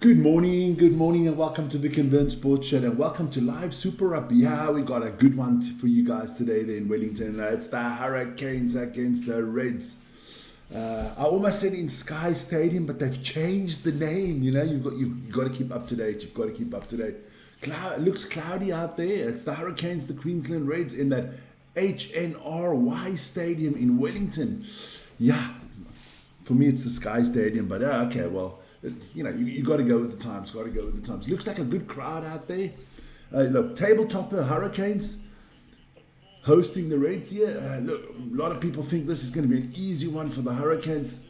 Good morning, and welcome to Vic and Vern Sports Chat, and welcome to live Super Rugby. Yeah, we got a good one for you guys today there in Wellington. It's the Hurricanes against the Reds. I almost said in Sky Stadium, but they've changed the name. You know, you've got to keep up to date. You've got to keep up to date. It looks cloudy out there. It's the Hurricanes, the Queensland Reds, in that HNRY Stadium in Wellington. Yeah, for me it's the Sky Stadium, but okay, well. You know, you got to go with the times. Looks like a good crowd out there. Look, tabletopper Hurricanes hosting the Reds here. Look, a lot of people think this is going to be an easy one for the Hurricanes.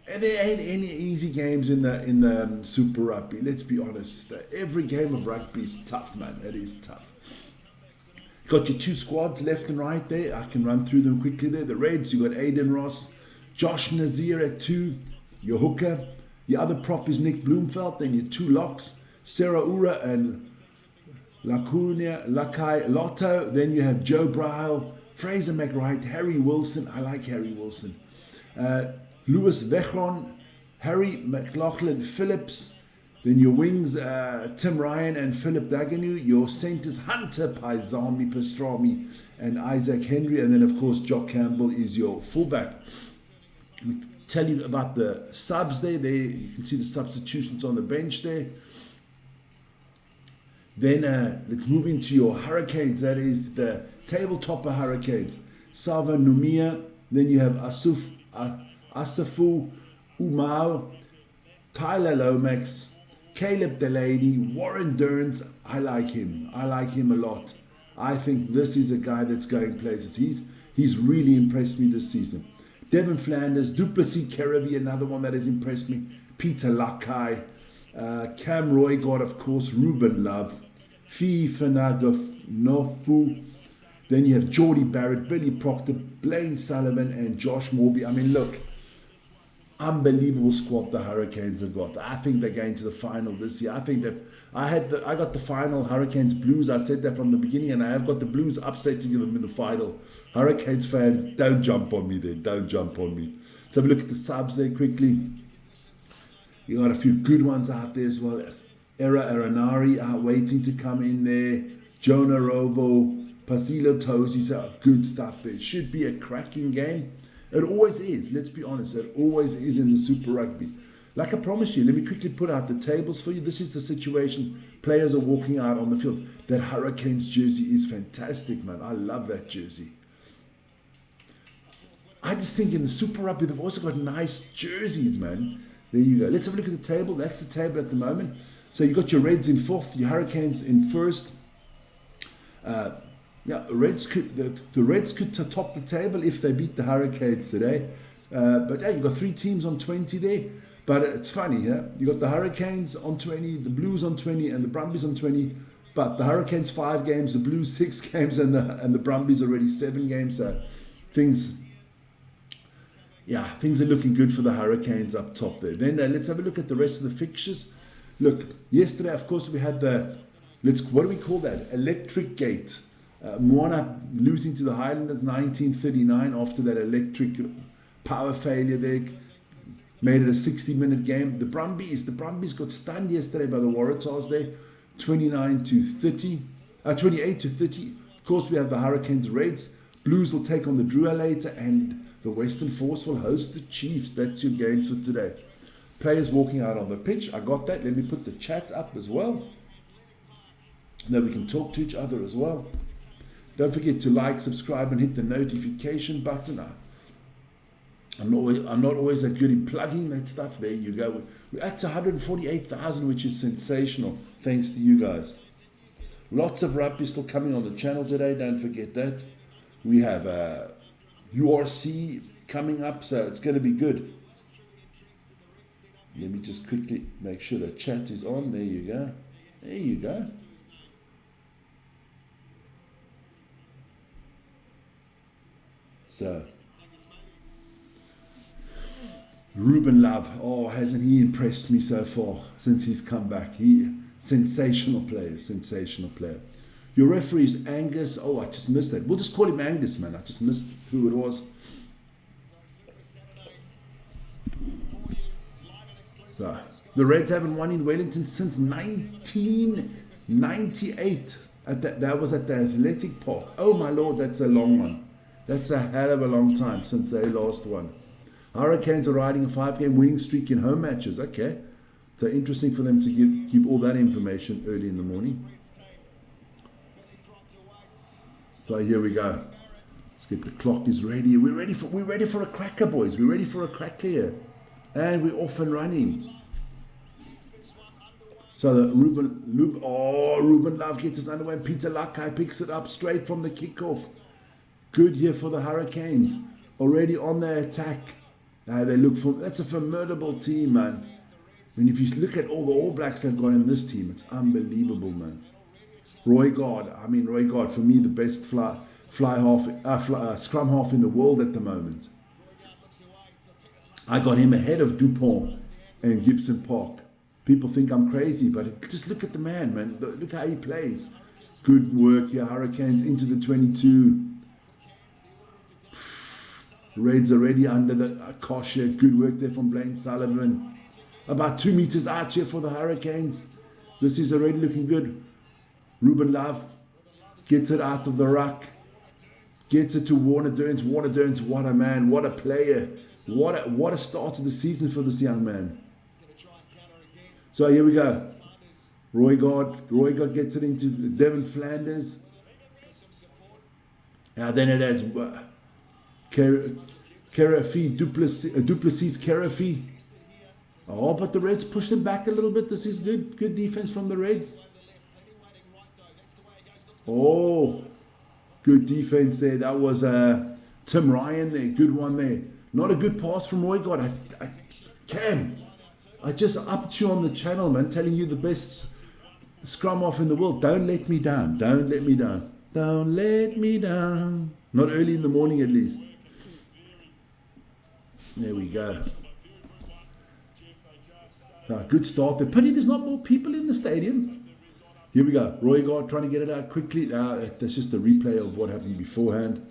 And there ain't any easy games in the Super Rugby. Let's be honest. Every game of rugby is tough, man. It is tough. Got your two squads left and right there. I can run through them quickly there. The Reds, you got Aiden Ross, Josh Nazir at 2, your hooker. The other prop is Nick Bloomfeld. Then your two locks, Sarah Ura and Lakai Lotto. Then you have Joe Bryle, Fraser McWright, Harry Wilson. I like Harry Wilson. Lewis Vechron, Harry McLaughlin Phillips. Then your wings, Tim Ryan and Philip Daganu. Your centers, Hunter Paisami Pastrami and Isaac Henry. And then, of course, Jock Campbell is your fullback. Tell you about the subs there. You can see the substitutions on the bench there. Then let's move into your Hurricanes. That is the tabletopper Hurricanes. Sava Numia. Then you have Asafu Umau, Tyler Lomax, Caleb Delaney, Warren Durns. I like him a lot. I think this is a guy that's going places. He's really impressed me this season. Devin Flanders, Duplessis Keravi, another one that has impressed me. Peter Lakai, Cam Roygott, of course, Ruben Love, Fi Fanaganofu. Then you have Geordie Barrett, Billy Proctor, Blaine Sullivan, and Josh Morby. I mean, look, unbelievable squad the Hurricanes have got. I think they're going to the final this year. I think that I got the final Hurricanes Blues. I said that from the beginning, and I have got the Blues upsetting them in the final. Hurricanes fans, don't jump on me there. Don't jump on me. So have a look at the subs there quickly. You got a few good ones out there as well. Era Aranari waiting to come in there. Jonah Rovo, Pasilo Tosi. So good stuff there. It should be a cracking game. It always is. Let's be honest. It always is in the Super Rugby. Like I promised you, let me quickly put out the tables for you. This is the situation. Players are walking out on the field. That Hurricanes jersey is fantastic, man. I love that jersey. I just think in the Super Rugby, they've also got nice jerseys, man. There you go. Let's have a look at the table. That's the table at the moment. So you've got your Reds in fourth, your Hurricanes in first. Yeah, the Reds could top the table if they beat the Hurricanes today. But yeah, you've got three teams on 20 there. But it's funny, yeah? You got the Hurricanes on 20, the Blues on 20, and the Brumbies on 20. But the Hurricanes 5 games, the Blues 6 games, and the Brumbies already 7 games. So things are looking good for the Hurricanes up top there. Then let's have a look at the rest of the fixtures. Look, yesterday, of course, we had what do we call that? Electric Gate. Moana losing to the Highlanders 1939 after that electric power failure there. Made it a 60-minute game. The Brumbies got stunned yesterday by the Waratahs there, 28 to 30. Of course, we have the Hurricanes Reds. Blues will take on the Drua later, and the Western Force will host the Chiefs. That's your games for today. Players walking out on the pitch. I got that. Let me put the chat up as well. Now we can talk to each other as well. Don't forget to like, subscribe, and hit the notification button. I'm not always that good in plugging that stuff. There you go. We're at 148,000, which is sensational. Thanks to you guys. Lots of rugby still coming on the channel today. Don't forget that. We have URC coming up, so it's going to be good. Let me just quickly make sure the chat is on. There you go. There you go. So, Ruben Love, hasn't he impressed me so far since he's come back? Sensational player. Your referee is Angus. I just missed that. We'll just call him Angus, man. I just missed who it was. So, the Reds haven't won in Wellington since 1998. That was at the Athletic Park. Oh my Lord, that's a long one. That's a hell of a long time since they last won. Hurricanes are riding a 5-game winning streak in home matches. Okay. So interesting for them to give all that information early in the morning. So here we go. Let's get the clock is ready. We're ready for a cracker, boys. We're ready for a cracker here. And we're off and running. So the Ruben Love gets his underway. Peter Lakai picks it up straight from the kickoff. Good here for the Hurricanes. Already on their attack. They look for, that's a formidable team, man. I mean, if you look at all the All Blacks they've got in this team, it's unbelievable, man. Roy God, for me, the best scrum half in the world at the moment. I got him ahead of Dupont and Gibson Park. People think I'm crazy, but just look at the man. Look how he plays. Good work here, Hurricanes into the 22. Reds already under the cosh here. Good work there from Blaine Sullivan. About 2 meters out here for the Hurricanes. This is already looking good. Ruben Love gets it out of the ruck. Gets it to Warner Durns. Warner Durns, what a man, what a player. What a start to the season for this young man. So here we go. Roy God gets it into Devin Flanders. Then it has Duplessis Karafi. Oh, but the Reds pushed him back a little bit. This is good defense from the Reds. Oh, good defense there. That was Tim Ryan there. Good one there. Not a good pass from Roy God. Cam, I just upped you on the channel, man, telling you the best scrum off in the world. Don't let me down. Don't let me down. Don't let me down. Not early in the morning, at least. There we go. Good start there. Pity there's not more people in the stadium. Here we go. Roy God trying to get it out quickly. That's just a replay of what happened beforehand.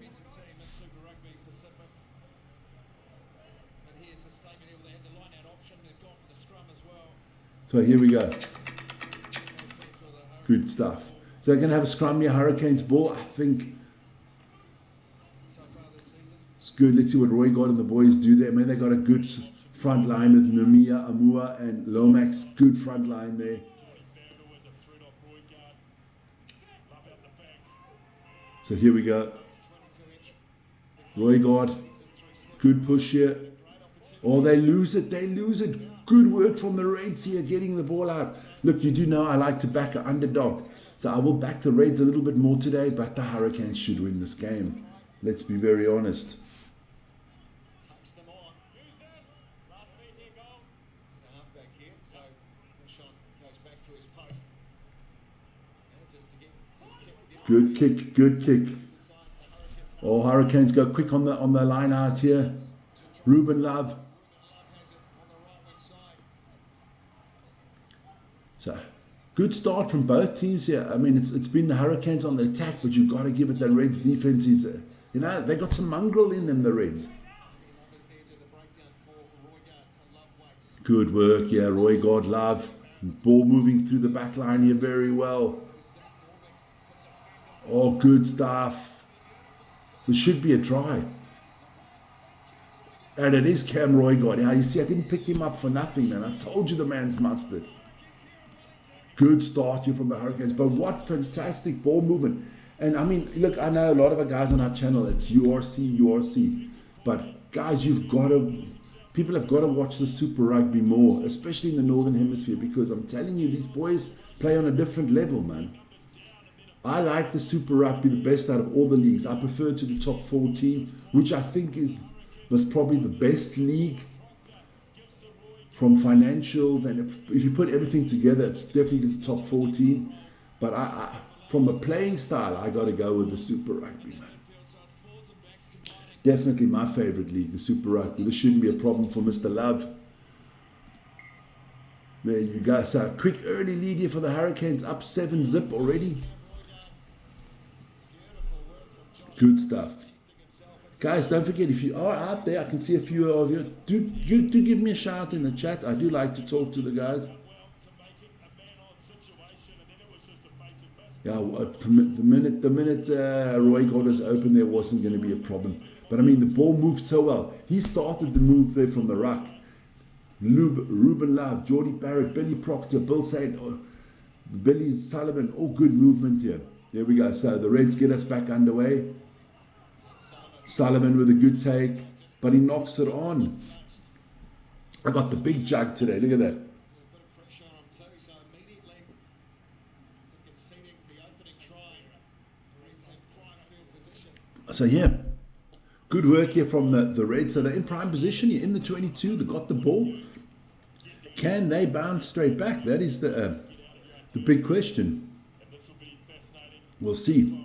So here we go. Good stuff. So they're going to have a scrum here. Hurricanes ball. I think it's good. Let's see what Roy God and the boys do there. Man, they got a good front line with Nomia, Amua, and Lomax. Good front line there. So here we go. Roy God. Good push here. Oh, they lose it. They lose it. Good work from the Reds here, getting the ball out. Look, you do know I like to back an underdog. So I will back the Reds a little bit more today, but the Hurricanes should win this game. Let's be very honest. Good kick, good kick. Oh, Hurricanes go quick on the line out here. Ruben Love. So, good start from both teams here. I mean, it's been the Hurricanes on the attack, but you've got to give it the Reds defense is, they got some mongrel in them, the Reds. Good work, yeah, Roy God, Love. Ball moving through the back line here very well. Oh, good stuff. There should be a try. And it is Cam Roy God. Yeah, you see, I didn't pick him up for nothing, man. I told you the man's mustard. Good start here from the Hurricanes, but what fantastic ball movement. And I mean, look, I know a lot of our guys on our channel, it's URC, but guys, people have got to watch the Super Rugby more, especially in the Northern Hemisphere, because I'm telling you, these boys play on a different level, man. I like the Super Rugby the best out of all the leagues. I prefer to the top 14, which I think was probably the best league from financials, and if you put everything together, it's definitely the top 14. But from a playing style, I got to go with the Super Rugby, man. Definitely my favorite league, the Super Rugby. This shouldn't be a problem for Mr. Love. There you go. So a quick early lead here for the Hurricanes, up 7-zip already. Good stuff. Guys, don't forget, if you are out there, I can see a few of you. Do give me a shout in the chat. I do like to talk to the guys. Yeah, the minute Roy got us open, there wasn't going to be a problem. But I mean, the ball moved so well. He started the move there from the ruck. Ruben Love, Geordie Barrett, Billy Proctor, Bill Saint, Billy Sullivan, all good movement here. There we go. So the Reds get us back underway. Sullivan with a good take, but he knocks it on. I got the big jug today. Look at that. So yeah, good work here from the Reds. So they're in prime position here in the 22. They got the ball. Can they bounce straight back? That is the big question. We'll see.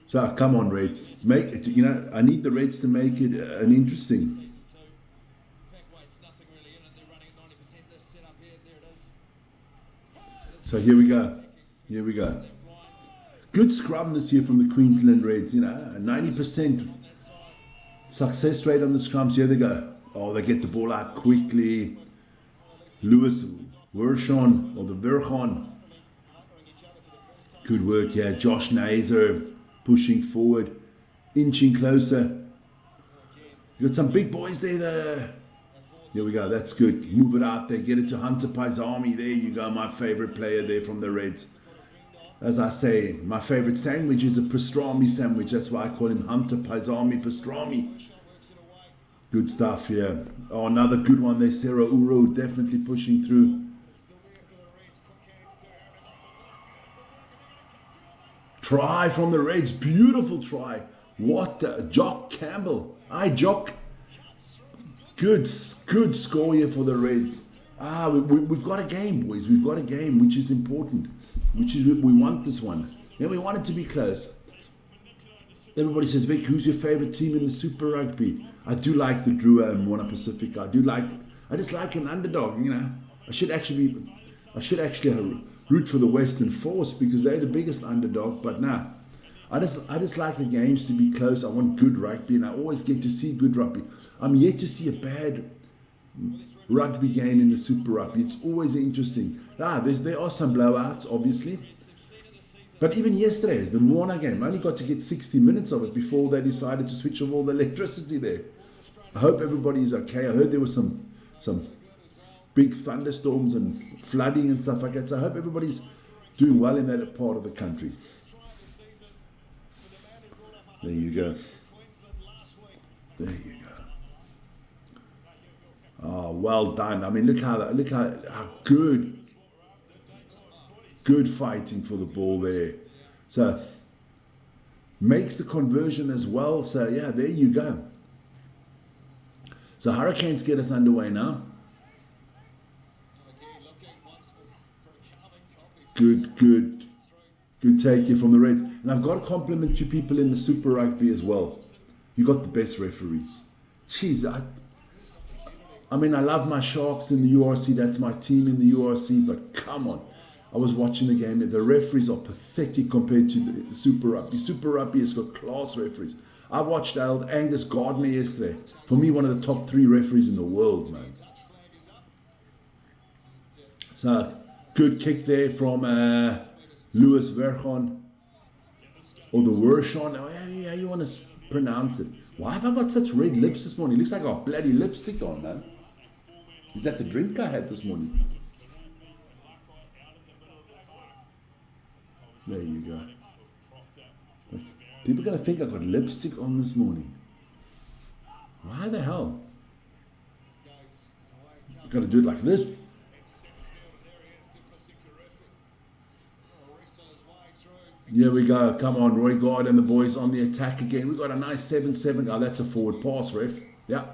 So come on, Reds. I need the Reds to make it an interesting. So here we go. Here we go. Good scrum this year from the Queensland Reds. 90% success rate on the scrums. Here they go. Oh, they get the ball out quickly. Lewis Wershon, or the Verchon. Good work here. Josh Nazer pushing forward, inching closer. You got some big boys there. There we go, that's good. Move it out there, get it to Hunter Paisami. There you go, my favorite player there from the Reds. As I say, my favorite sandwich is a pastrami sandwich. That's why I call him Hunter Paisami Pastrami. Good stuff here. Oh, another good one there, Sarah Uro, definitely pushing through. Try from the Reds, beautiful try. What Jock Campbell. Hi, Jock. Good score here for the Reds. We've got a game, boys. We've got a game, which is important. We want this one. And we want it to be close. Everybody says, Vic, who's your favorite team in the Super Rugby? I do like the Drew Moana Pacifica. I just like an underdog. I should actually root for the Western Force because they're the biggest underdog. But nah, I just like the games to be close. I want good rugby, and I always get to see good rugby. I'm yet to see a bad rugby game in the Super Rugby. It's always interesting. There are some blowouts, obviously. But even yesterday, the Moana game, I only got to get 60 minutes of it before they decided to switch off all the electricity there. I hope everybody is okay. I heard there was some big thunderstorms and flooding and stuff like that. So I hope everybody's doing well in that part of the country. There you go. There you go. Oh, well done. I mean, look how good fighting for the ball there. So makes the conversion as well. So yeah, there you go. So Hurricanes get us underway now. Good take here from the Reds. And I've got to compliment you people in the Super Rugby as well. You got the best referees. Jeez, I mean, I love my Sharks in the URC. That's my team in the URC. But come on. I was watching the game. The referees are pathetic compared to the Super Rugby. Super Rugby has got class referees. I watched Angus Gardner yesterday. For me, one of the top 3 referees in the world, man. So, good kick there from Lewis Verchon. Or the Wershon. Oh, yeah, you want to pronounce it. Why have I got such red lips this morning? It looks like I got bloody lipstick on, man. Is that the drink I had this morning? There you go. People are going to think I got lipstick on this morning. Why the hell? I've got to do it like this. Here we go. Come on, Roy Guard and the boys on the attack again. We've got a nice 7-7. Oh, that's a forward pass, ref. Yeah.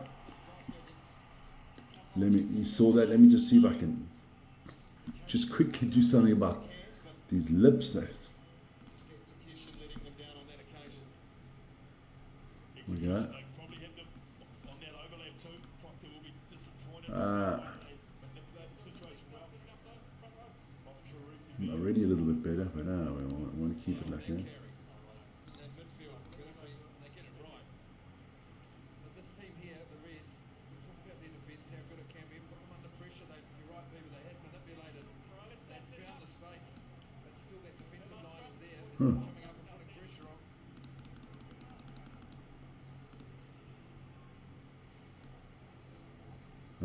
You saw that. Let me just see if I can just quickly do something about these lips there. We go. My already a little bit better, but I want to keep it like that. This team here, the Reds, we talk about their defence, how good it can be. Put them under pressure. You're right, Beaver, they had manipulated. They've found the space, but still that defensive line is there. They're still coming up and putting pressure on.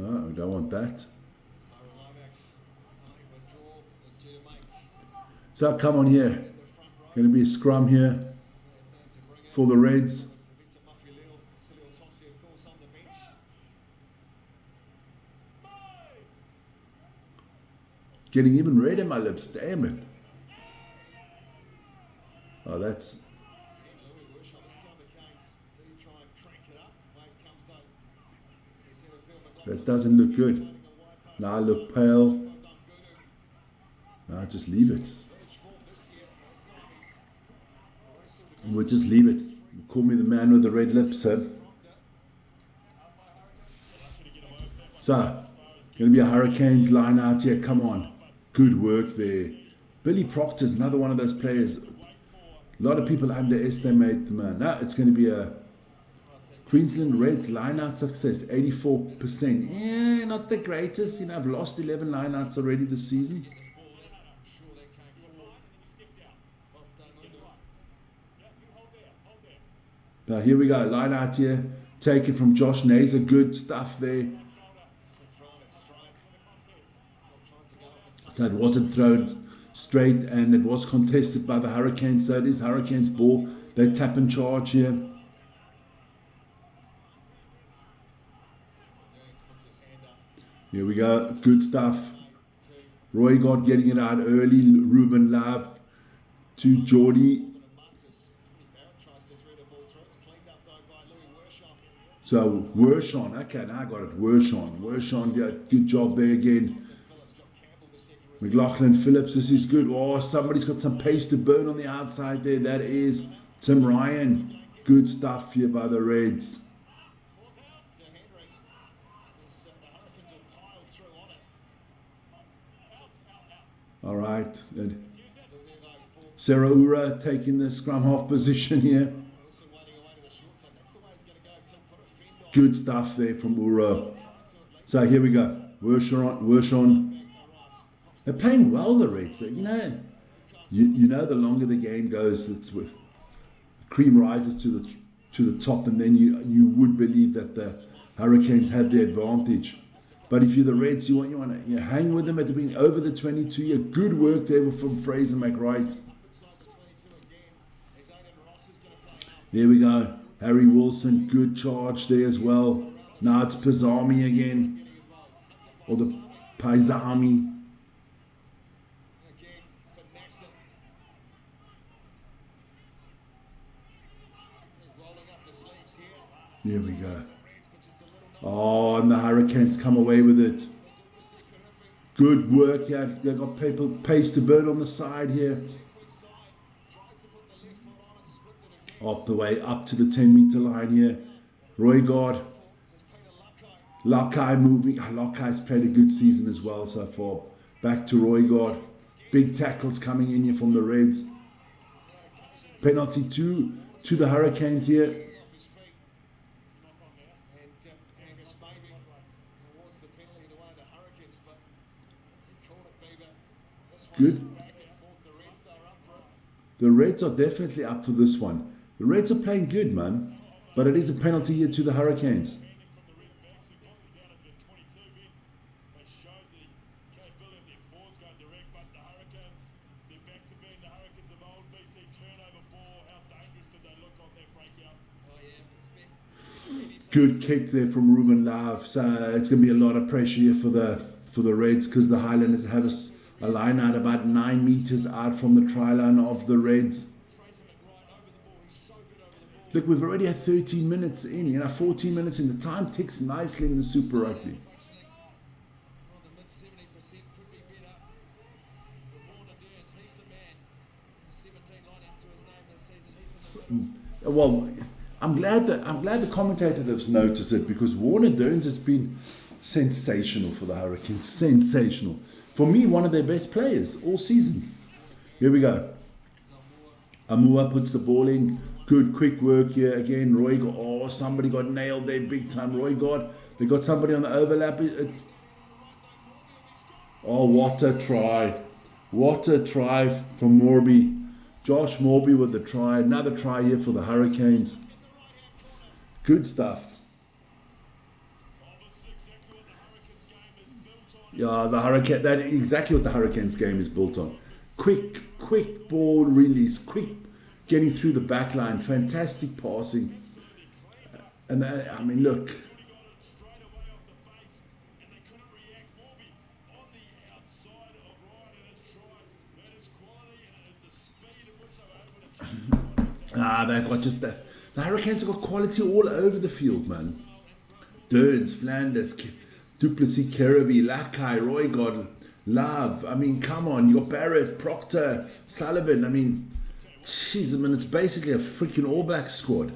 Oh, I don't want that. So come on here. Going to be a scrum here for the Reds. Getting even red in my lips, damn it. Oh, that's... That doesn't look good. Now I look pale. Now just leave it. We'll just leave it. Call me the man with the red lips, huh? So, going to be a Hurricanes line out here. Come on. Good work there. Billy Proctor's another one of those players. A lot of people underestimate the man. Now it's going to be a Queensland Reds line-out success, 84%. Yeah, not the greatest. You know, I've lost 11 line-outs already this season. Now here we go, line-out here. Taken from Josh Nazer. Good stuff there. So it wasn't thrown straight and it was contested by the Hurricanes. So it is Hurricanes ball. They tap and charge here. Here we go. Good stuff. Roy God getting it out early. Ruben Love to Geordie. So Wershon. Okay, now I got it. Wershon, yeah, good job there again. McLaughlin Phillips, this is good. Oh, somebody's got some pace to burn on the outside there. That is Tim Ryan. Good stuff here by the Reds. All right. Sarah Ura taking the scrum half position here. Good stuff there from Ura. So here we go. Wershon. They're playing well, the Reds. You know, the longer the game goes, it's the cream rises to the top, and then you would believe that the Hurricanes have the advantage. But if you're the Reds, you want to hang with them at the beginning over the 22 year. Good work there from Fraser McWright. There we go. Harry Wilson, good charge there as well. Now it's Pizami again, or the Paisami. Here we go. Oh, and the Hurricanes come away with it. Good work here. They've got pace to burn on the side here. Up the way, up to the 10-meter line here. Roy God. Lakai moving. Lakai's played a good season as well so far. Back to Roy God. Big tackles coming in here from the Reds. Penalty to the Hurricanes here. Good. The Reds are definitely up for this one. The Reds are playing good, man. But it is a penalty here to the Hurricanes. Good kick there from Ruben Love. So it's going to be a lot of pressure here for the Reds, because the Highlanders have a line out about 9 meters out from the try line of the Reds. Look, we've already had 13 minutes in, 14 minutes in. The time ticks nicely in the Super Rugby. Well, I'm glad the commentators noticed it, because Warner Dearns has been sensational for the Hurricanes. Sensational. For me, one of their best players all season. Here we go. Amua puts the ball in. Good quick work here again. Roy, oh, somebody got nailed there big time. Roy got, they got somebody on the overlap. Oh, what a try. What a try from Morby. Josh Morby with the try. Another try here for the Hurricanes. Good stuff. Yeah, the Hurricane, that is exactly what the Hurricanes game is built on. Quick ball release, quick getting through the back line, fantastic passing. And I mean, look. They've got just that. The Hurricanes have got quality all over the field, man. Durns, Flanders, Duplessis, Kerevi, Lakai, Roygod, Love. I mean, come on. You got Barrett, Proctor, Sullivan. I mean, jeez, I mean, it's basically a freaking All Black squad.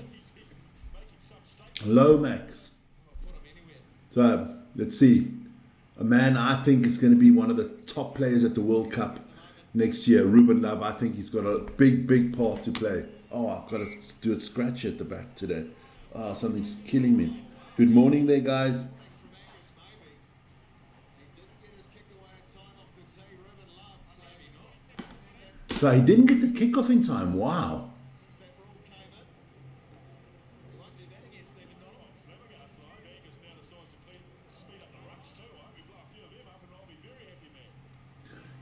Lomax. So, let's see. A man I think is going to be one of the top players at the World Cup next year. Ruben Love, I think he's got a big part to play. Oh, I've got to do a scratch at the back today. Oh, something's killing me. Good morning there, guys. So he didn't get the kickoff in time. Wow.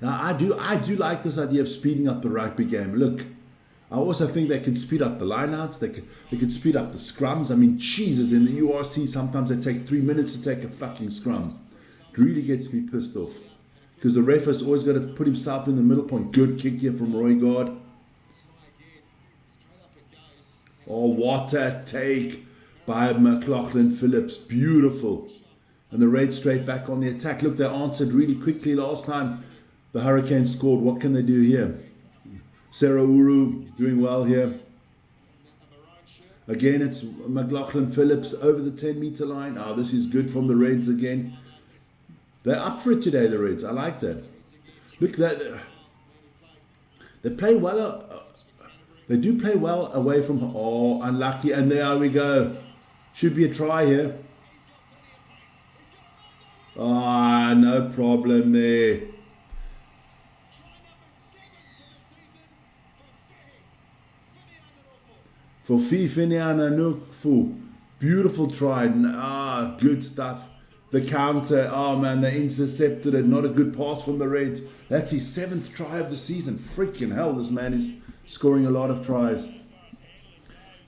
Now I do like this idea of speeding up the rugby game. Look, I also think they can speed up the lineouts. They could speed up the scrums. I mean, Jesus, in the URC sometimes they take 3 minutes to take a fucking scrum. It really gets me pissed off. Because the ref has always got to put himself in the middle point. Good kick here from Roygard. Oh, what a take by McLaughlin Phillips. Beautiful. And the Reds straight back on the attack. Look, they answered really quickly last time the Hurricanes scored. What can they do here? Sarah Uru doing well here. Again, it's McLaughlin Phillips over the 10-meter line. Oh, this is good from the Reds again. They're up for it today, the Reds. I like that. Look, they play well. They do play well away from. Oh, unlucky. And there we go. Should be a try here. Ah, no problem there. For Fifiniana Nukfu. Beautiful try. Good stuff. The counter, oh man, they intercepted it. Not a good pass from the Reds. That's his 7th try of the season. Freaking hell, this man is scoring a lot of tries.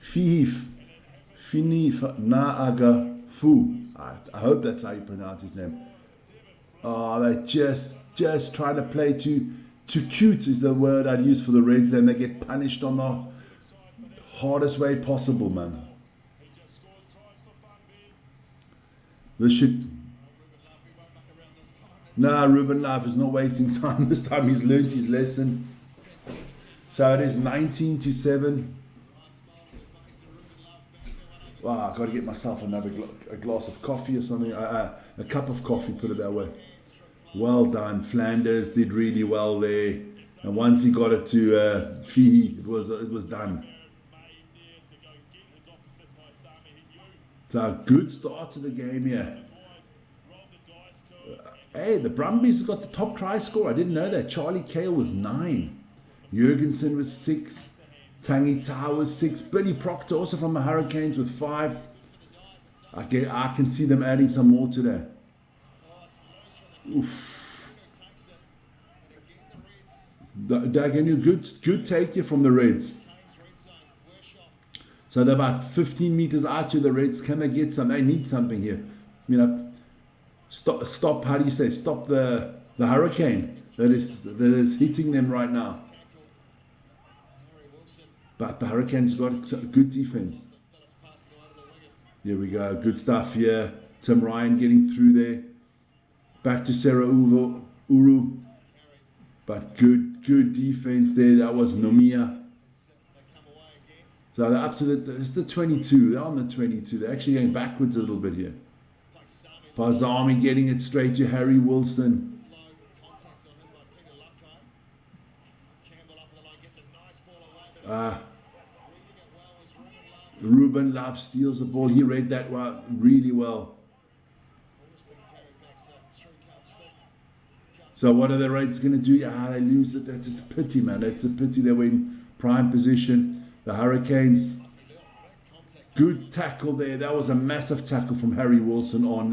Finif Naaga Fu. I hope that's how you pronounce his name. Oh, they just trying to play too cute is the word I'd use for the Reds. Then they get punished on the hardest way possible, man. This should. Nah, Ruben Love is not wasting time. This time he's learned his lesson. So it is 19-7. Wow, I've got to get myself another a glass of coffee or something. A cup of coffee, put it that way. Well done. Flanders did really well there. And once he got it to Fihi, it was done. So a good start to the game here. Hey, the Brumbies have got the top try score. I didn't know that. Charlie Cale with 9. Jurgensen with 6. Tangi Tau with 6. Billy Proctor also from the Hurricanes with 5. I can see them adding some more today. Oof. Good take here from the Reds. So they're about 15 meters out to the Reds. Can they get some? They need something here. You know, stop. How do you say? Stop the hurricane that is hitting them right now. But the Hurricanes got good defense. Here we go. Good stuff here. Tim Ryan getting through there. Back to Sarah Uru. But good defense there. That was Nomiya. So they're up to it's the 22. They're on the 22. They're actually going backwards a little bit here. Parzami getting it straight to Harry Wilson. Ruben Love steals the ball. He read that one really well. So what are the Reds going to do? They lose it. That's just a pity, man. It's a pity they were in prime position. The Hurricanes, good tackle there. That was a massive tackle from Harry Wilson on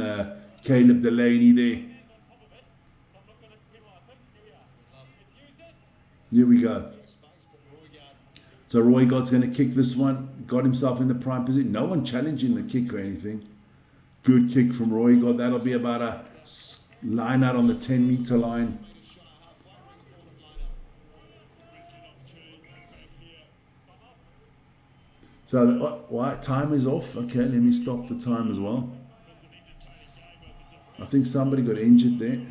Caleb Delaney there. Here we go. So Roy God's going to kick this one. Got himself in the prime position. No one challenging the kick or anything. Good kick from Roy God. That'll be about a line out on the 10-meter line. So what time is off? Okay, let me stop the time as well. I think somebody got injured there.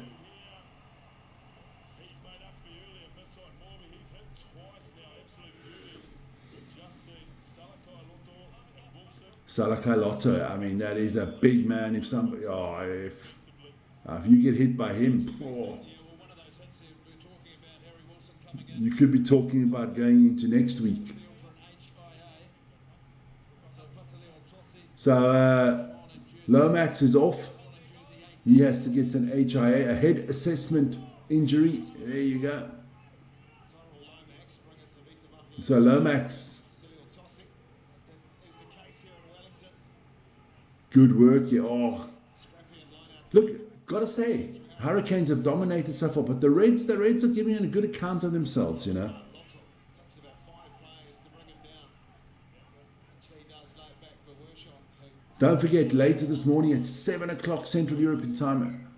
Salakai Lotto, I mean, that is a big man. If somebody, if you get hit by him, you could be talking about going into next week. So Lomax is off. He has to get an HIA, a head assessment injury. There you go. So Lomax. Good work, yeah. Oh, look, gotta say, Hurricanes have dominated so far, but the Reds are giving a good account of themselves, you know. Don't forget, later this morning at 7 o'clock Central European time,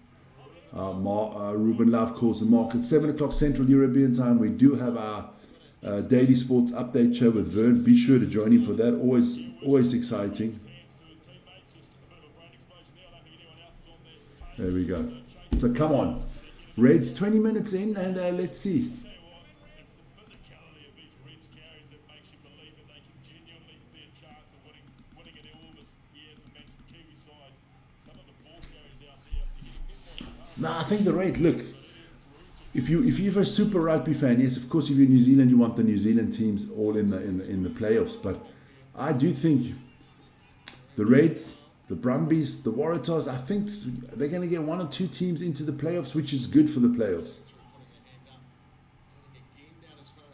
Ruben Love calls the mark. At 7 o'clock Central European time, we do have our daily sports update show with Vern. Be sure to join him for that. Always exciting. There we go. So come on. Reds 20 minutes in, and let's see. No, I think the Reds, look, if you're a Super Rugby fan, yes, of course, if you're New Zealand, you want the New Zealand teams all in the playoffs. But I do think the Reds, the Brumbies, the Waratahs, I think they're going to get one or two teams into the playoffs, which is good for the playoffs.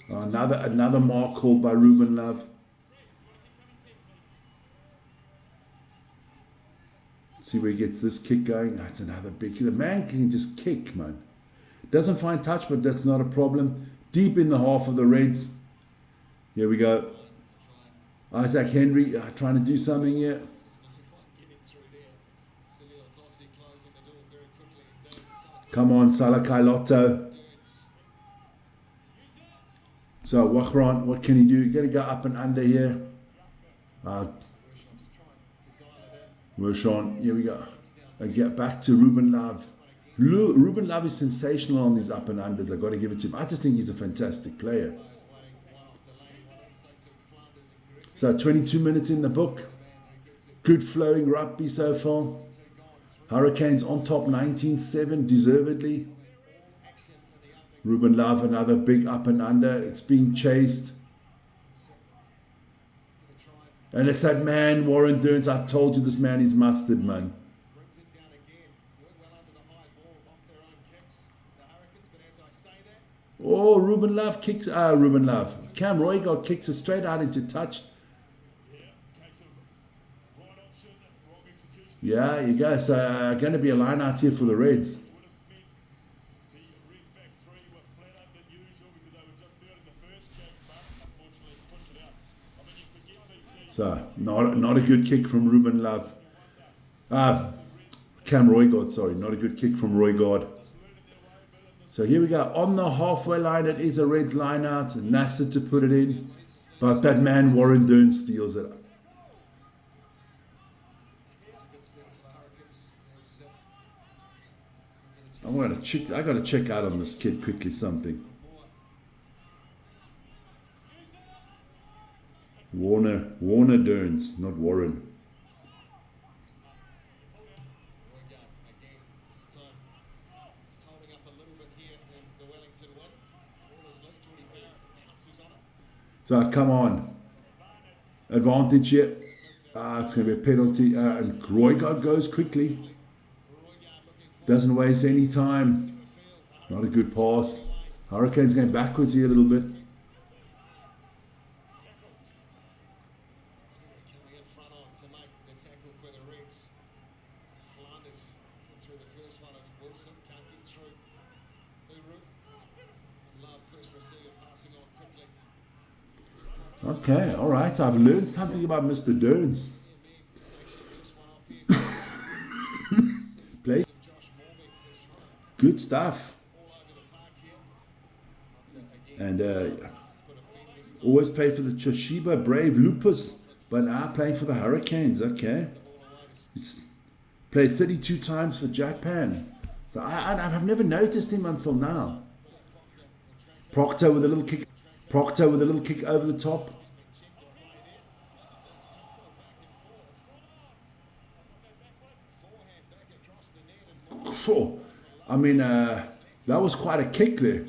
Another mark called by Ruben Love. See where he gets this kick going. That's another big. The man can just kick, man. Doesn't find touch, but that's not a problem. Deep in the half of the Reds. Here we go. Isaac Henry trying to do something here. Come on, Salakai Lotto. So Wachron, what can he do? You're going to go up and under here. Mershon, here we go. Get back to Ruben Love. Ruben Love is sensational on these up and unders. I've got to give it to him. I just think he's a fantastic player. So 22 minutes in the book. Good flowing rugby so far. Hurricanes on top 19-7, deservedly. Ruben Love, another big up and under. It's being chased. And it's that man, Warren Durns. I told you this man is mustard, man. Oh, Ruben Love kicks. Ruben Love. Cam Roygaard kicks it straight out into touch. Yeah, you go. So going to be a line out here for the Reds. So not a good kick from Ruben Love. Cam Roygaard, sorry, not a good kick from Roygaard. So here we go. On the halfway line, it is a Reds line out. Nasser to put it in. But that man, Warren Durns, steals it. I got to check out on this kid quickly something. Warner Durns, not Warren. So So come on. Advantage here. It's going to be a penalty. And Roygaard goes quickly. Doesn't waste any time. Not a good pass. Hurricanes going backwards here a little bit. Coming in front on to make the tackle for the Reds. Flanders through the first one of Wilson. Can't get through. Uru. Love first receiver passing on quickly. Okay, all right. I've learned something about Mr. Derns. Play. Good stuff. And always play for the Toshiba Brave Lupus, but now playing for the Hurricanes. Okay. It's played 32 times for Japan. So I've never noticed him until now. Proctor with a little kick. Proctor with a little kick over the top. Oh, I mean, that was quite a kick there.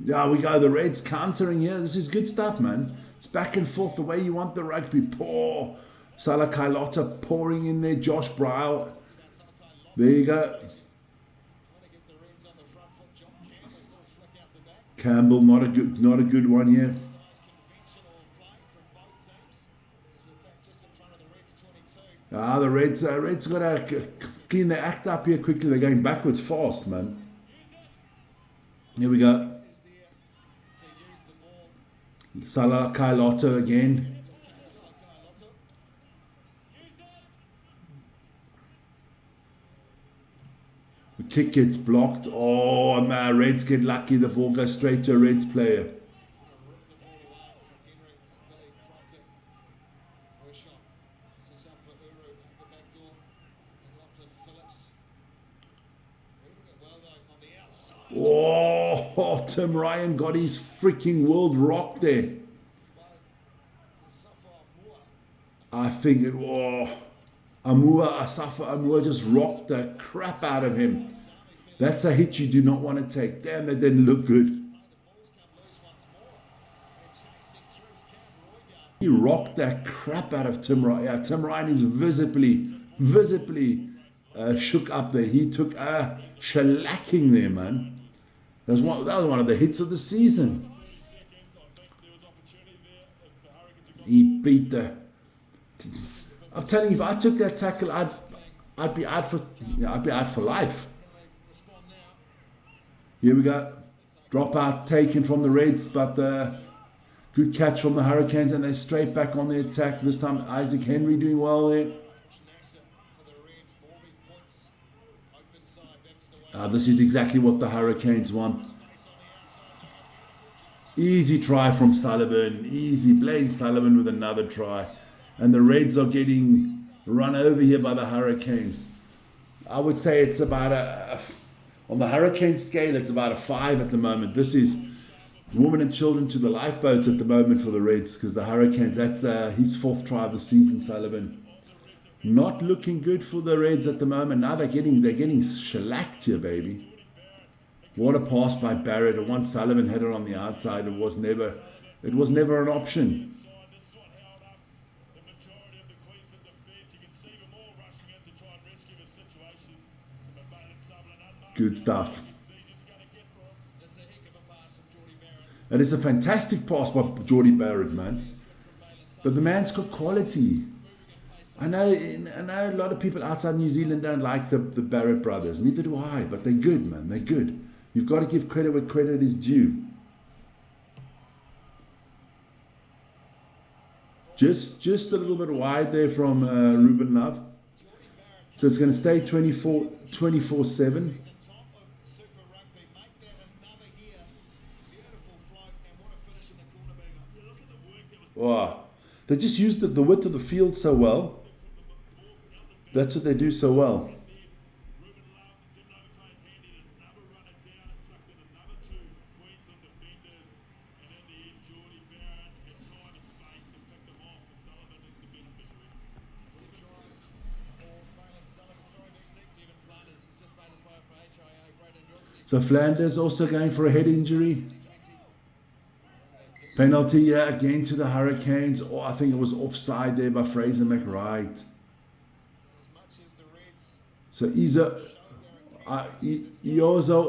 Yeah, we go. The Reds countering here. This is good stuff, man. It's back and forth the way you want the rugby. Poor Salakai Lotta pouring in there. Josh Bryle. There you go. Campbell, not a good one here. The Reds got to clean their act up here quickly. They're going backwards fast, man. Here we go. Salah Kailoto again. The kick gets blocked. Oh, man, Reds get lucky. The ball goes straight to a Reds player. Oh, Tim Ryan got his freaking world rocked there. I think it was Asafa Amua just rocked the crap out of him. That's a hit you do not want to take. Damn, that didn't look good. He rocked that crap out of Tim Ryan. Yeah, Tim Ryan is visibly shook up there. He took a shellacking there, man. That was one of the hits of the season. He beat the... I'm telling you, if I took that tackle, I'd be out for life. Here we go. Drop out taken from the Reds, but good catch from the Hurricanes, and they're straight back on the attack. This time Isaac Henry doing well there. This is exactly what the Hurricanes want. Easy try from Sullivan. Easy. Blaine Sullivan with another try. And the Reds are getting run over here by the Hurricanes. I would say it's about on the Hurricane scale, it's about a 5 at the moment. This is women and children to the lifeboats at the moment for the Reds, because the Hurricanes, that's his 4th try of the season, Sullivan. Not looking good for the Reds at the moment. Now they're getting shellacked here, baby. What a pass by Barrett. And once Sullivan had it on the outside, it was never an option. Good stuff. And it's a fantastic pass by Jordie Barrett, man. But the man's got quality. I know a lot of people outside New Zealand don't like the Barrett brothers. Neither do I, but they're good, man. They're good. You've got to give credit where credit is due. Just a little bit wide there from Ruben Love. So it's going to stay 24-7. Wow. They just used the width of the field so well. That's what they do so well. So Flanders also going for a head injury. Penalty, yeah, again to the Hurricanes. Or I think it was offside there by Fraser McWright. So Iozo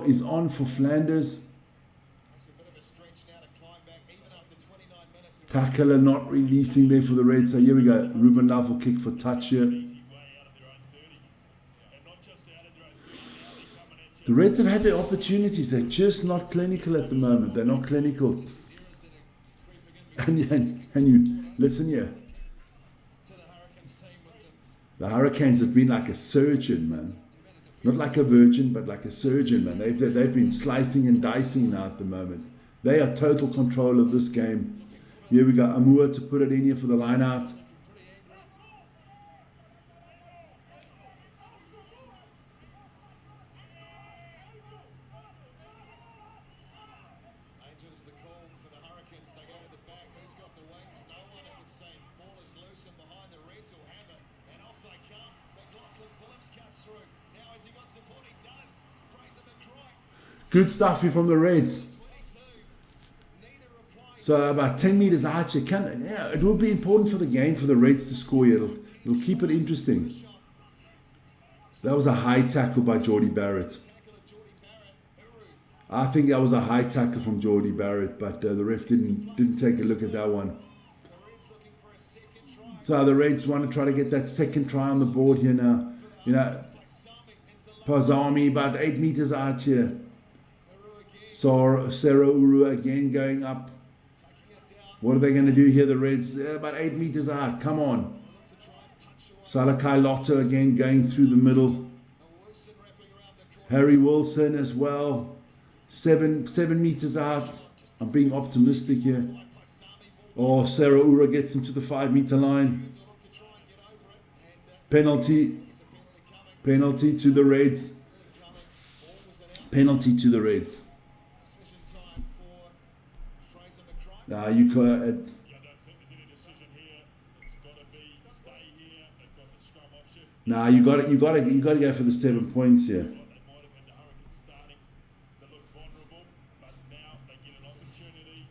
is on for Flanders. Tackler not releasing there for the Reds. So here we go. Ruben Love will kick for touch here. The Reds have had their opportunities. They're just not clinical at the moment. They're not clinical. And you listen here. The Hurricanes have been like a surgeon, man. Not like a virgin, but like a surgeon, man. They've been slicing and dicing now at the moment. They are total control of this game. Here we go. Amua to put it in here for the line out. Angels the call for the Hurricanes. They go to the back. Who's got the wings? No one, it would seem. Ball is loose and behind the Reds will have it. And off they come. McLaughlin Phillips cuts through. Now has he got support? He does. Fraser McCroy. Good stuff here from the Reds. So about 10 meters out, it will be important for the game for the Reds to score here. It'll keep it interesting. That was a high tackle by Geordie Barrett. I think that was a high tackle from Geordie Barrett, but the ref didn't take a look at that one. So the Reds want to try to get that second try on the board here now. You know, Pazami about 8 meters out here. So Sarah Uru again going up. What are they going to do here, the Reds? About 8 meters out. Come on. Salakai Lotto again going through the middle. Harry Wilson as well. 7 meters out. I'm being optimistic here. Oh, Sarah Ura gets him to the 5 meter line. Penalty. Penalty to the Reds. Penalty to the Reds. Now you got. I don't think there's any decision here. It's got to be stay here. They've got the scrum option. Nah, you got to go for the 7 points here. They might have had the Hurricanes starting to look vulnerable, but now they get an opportunity,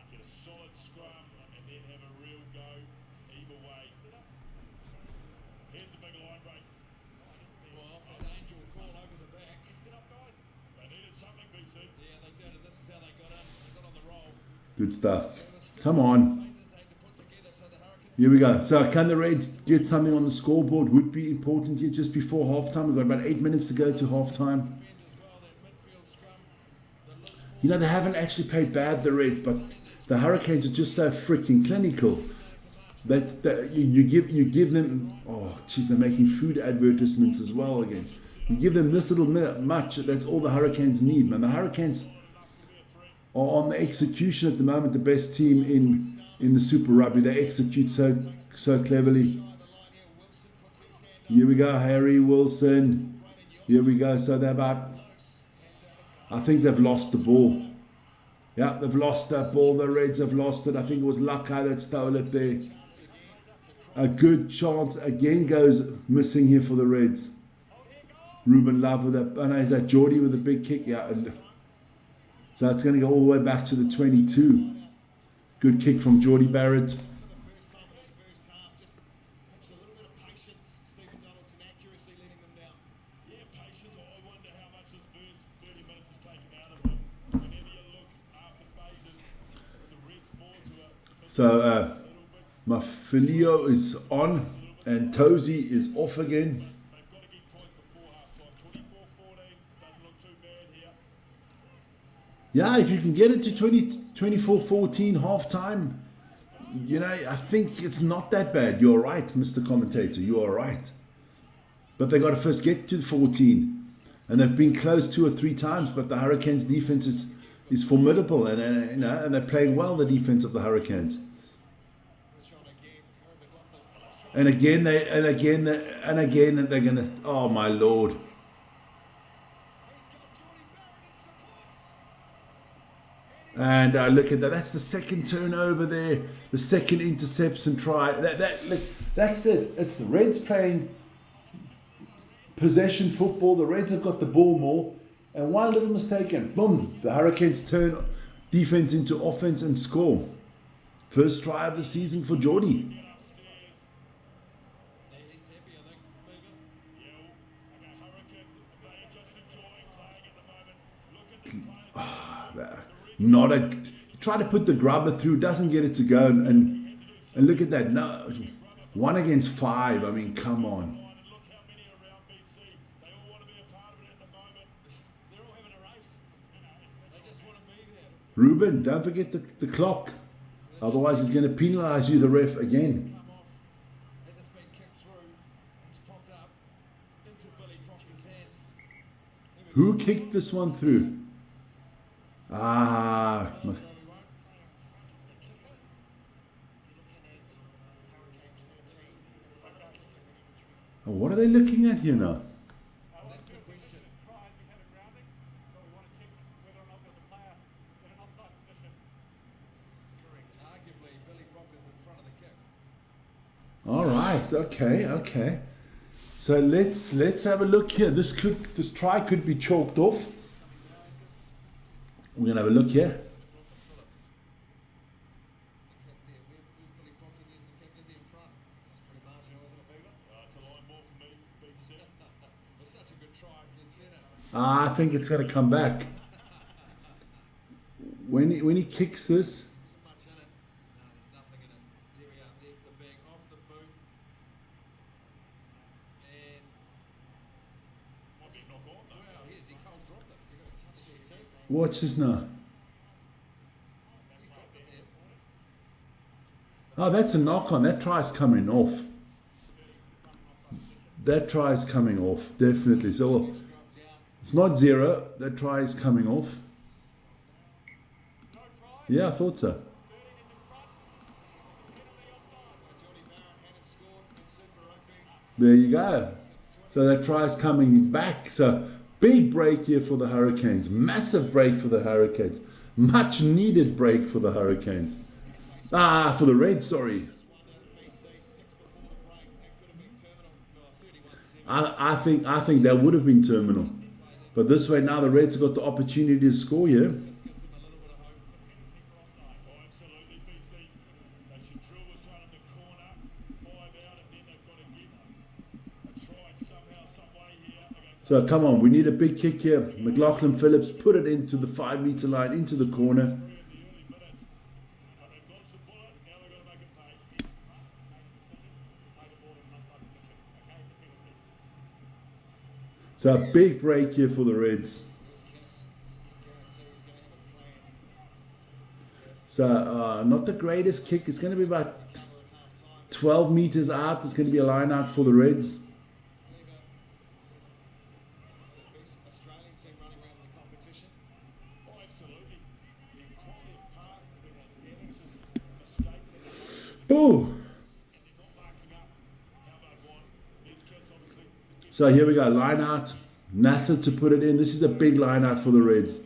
get a solid scrum, and then have a real go either way. Here's the big line break. Well, off that Angel call over the back. Set up, guys. They needed something, BC. Yeah, they did, and this is how they got in. They got on the roll. Good stuff. Come on. Here we go. So can the Reds get something on the scoreboard? Would be important here just before halftime. We've got about 8 minutes to go to halftime. You know, they haven't actually played bad, the Reds, but the Hurricanes are just so freaking clinical. That you give them, oh jeez, they're making food advertisements as well again. You give them this little much, that's all the Hurricanes need, man. The Hurricanes are on the execution at the moment, the best team in the Super Rugby. They execute so cleverly. Here we go, Harry Wilson. Here we go. So they're about, I think they've lost the ball. Yeah, they've lost that ball. The Reds have lost it. I think it was Lakai that stole it there. A good chance again goes missing here for the Reds. Ruben Love with that. Oh no, is that Geordie with a big kick? Yeah. So it's going to go all the way back to the 22. Good kick from Geordie Barrett. So Mafilio is on and Tozy is off again. Yeah, if you can get it to 24-14 half-time, you know, I think it's not that bad. You're right, Mr. Commentator, you are right. But they got to first get to 14. And they've been close 2 or 3 times, but the Hurricanes defense is formidable, and you know, and they're playing well, the defense of the Hurricanes. And again they're gonna, oh my Lord. And look at that. That's the second turnover there. The second interception try. Look, that's it. It's the Reds playing possession football. The Reds have got the ball more. And one little mistake and boom, the Hurricanes turn defense into offense and score. First try of the season for Geordie. Get upstairs. He's happy, I think, Booger. Yeah, okay, Hurricanes, they are just enjoying playing at the moment. Look at this play. Not a try to put the grubber through, doesn't get it to go, and look at that. No, 1 against 5. I mean, come on. And look how many around BC. They all want to be a part of it at the moment. They're all having a race. They just want to be there. Ruben, don't forget the clock. Otherwise, he's going to penalise you, the ref, again. Come off as it's been kicked through. It's popped up into Billy Proctor's hands. Who kicked this one through? Ah, Throw he won't. what are they looking at here now? That's the question. Arguably, Billy Proctor's in front of the kick. All right, okay. So let's have a look here. This try could be chalked off. We're gonna have a look here. The kick there. Where's Billy Proctor? There's the kick. Is he in front? That's pretty marginal, isn't it, Booger? It's a line ball for me, BC. It was such a good try. You'd seen it. I think it's gonna come back. When he kicks this, Isn't much in it. No, there's nothing in it. There we are. There's the bang off the boot. And Might be a knock on, though. wow, he cold dropped it. He got a touch there too. watch this now. He dropped it there. Oh, that's a knock on. That try's coming off. That try is coming off, definitely. So Scrubbed down. it's not 0. That try is coming off. Yeah, I thought so. Geordie Barrett hadn't scored in Super Rugby. There you go. So that try is coming back. So big break here for the Hurricanes. Massive break for the Hurricanes. Much needed break for the Hurricanes. For the Reds, sorry. Just wonder, BC 6 before the break. That could have been terminal. No, 31 seconds. I think that would have been terminal. But this way now the Reds have got the opportunity to score here. Just gives them a little bit of hope. Oh, absolutely, BC. They should drill this one in the corner, 5 out, and then they've got to get a try somehow, some way here against. So come on, we need a big kick here. McLaughlin Phillips put it into the 5-meter line, into the corner. In the early minutes, but they dodged the bullet. Now they've got to make it pay. So a big break here for the Reds. Here's Kiss. Guarantee he's going to have a plan. So not the greatest kick. It's going to be about Cover at half time. 12 meters out. It's going to be a line out for the Reds. Clever. The best Australian team running around in the competition. Oh, absolutely. The quality of pass has been outstanding. It's just mistakes in the hurry. Boo! And they're not marking up how they want. There's Kiss, obviously. So here we go. Line out. Nasser to put it in. This is a big line out for the Reds.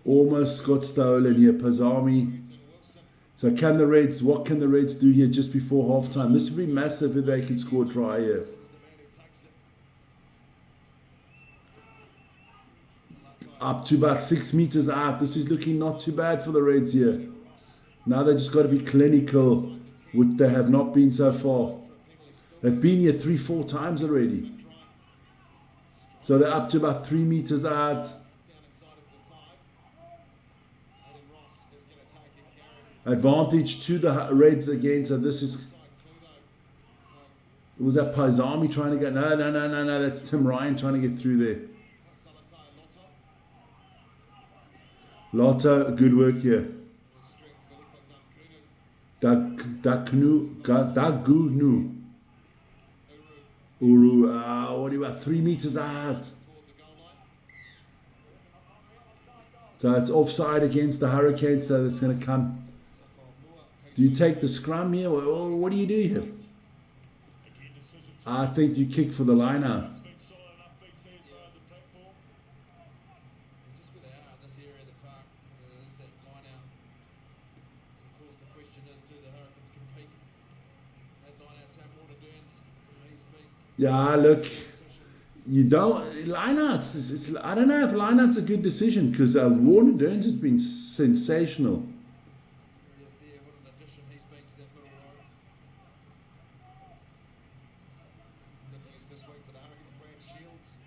Almost got stolen here. Pazami. Wilson. So what can the Reds do here just before halftime? This would be massive if they can score a try here. Was the man who takes it. Up to about 6 meters out. This is looking not too bad for the Reds here. Ross. Now they just got to be clinical, which they have not been so far. They've been here 3-4 times already. So they're up to about 3 meters out. Down inside of the 5. Aiden Ross is going to take it, carry. Advantage to the Reds again. So this is, Side 2 though. So was that Paisami trying to get, no. That's Tim Ryan trying to get through there. Salakai Lotto. Lotta, good work here. With strength, Philippa Dunkunu. Dagunu. Uru. Uru, what do you about 3 meters out? Toward the goal line. So it's offside against the Hurricanes, so it's going to come. Do you take the scrum here, or what do you do here? Again, decision I think you kick for the line out. has been solid enough, BC, as far as the platform. Just where they are in this area of the park, there's that line out. So of course, the question is, do the Hurricanes compete? That line out, Tam Water Burns, he's been Yeah, look, competition. You don't lineouts. I don't know if lineouts a good decision because Warner Burns has been sensational. He is there. What an addition he's been to that middle row. Good news this week for the Hurricanes. Brad Shields.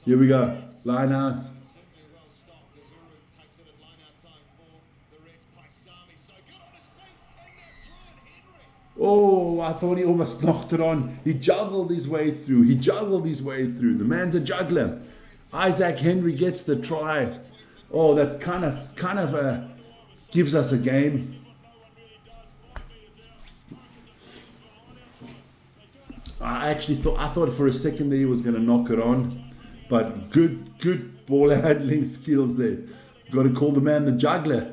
Here we go. Line out. Certainly well stopped as Uru takes it at line out time for the Reds. Paisami so good on his feet and they're through it. Henry. Oh, I thought he almost knocked it on. He juggled his way through. He juggled his way through. The man's a juggler. Isaac Henry gets the try. Oh, that kind of gives us a game. I thought for a second there he was going to knock it on, but good ball handling skills there. Got to call the man the juggler.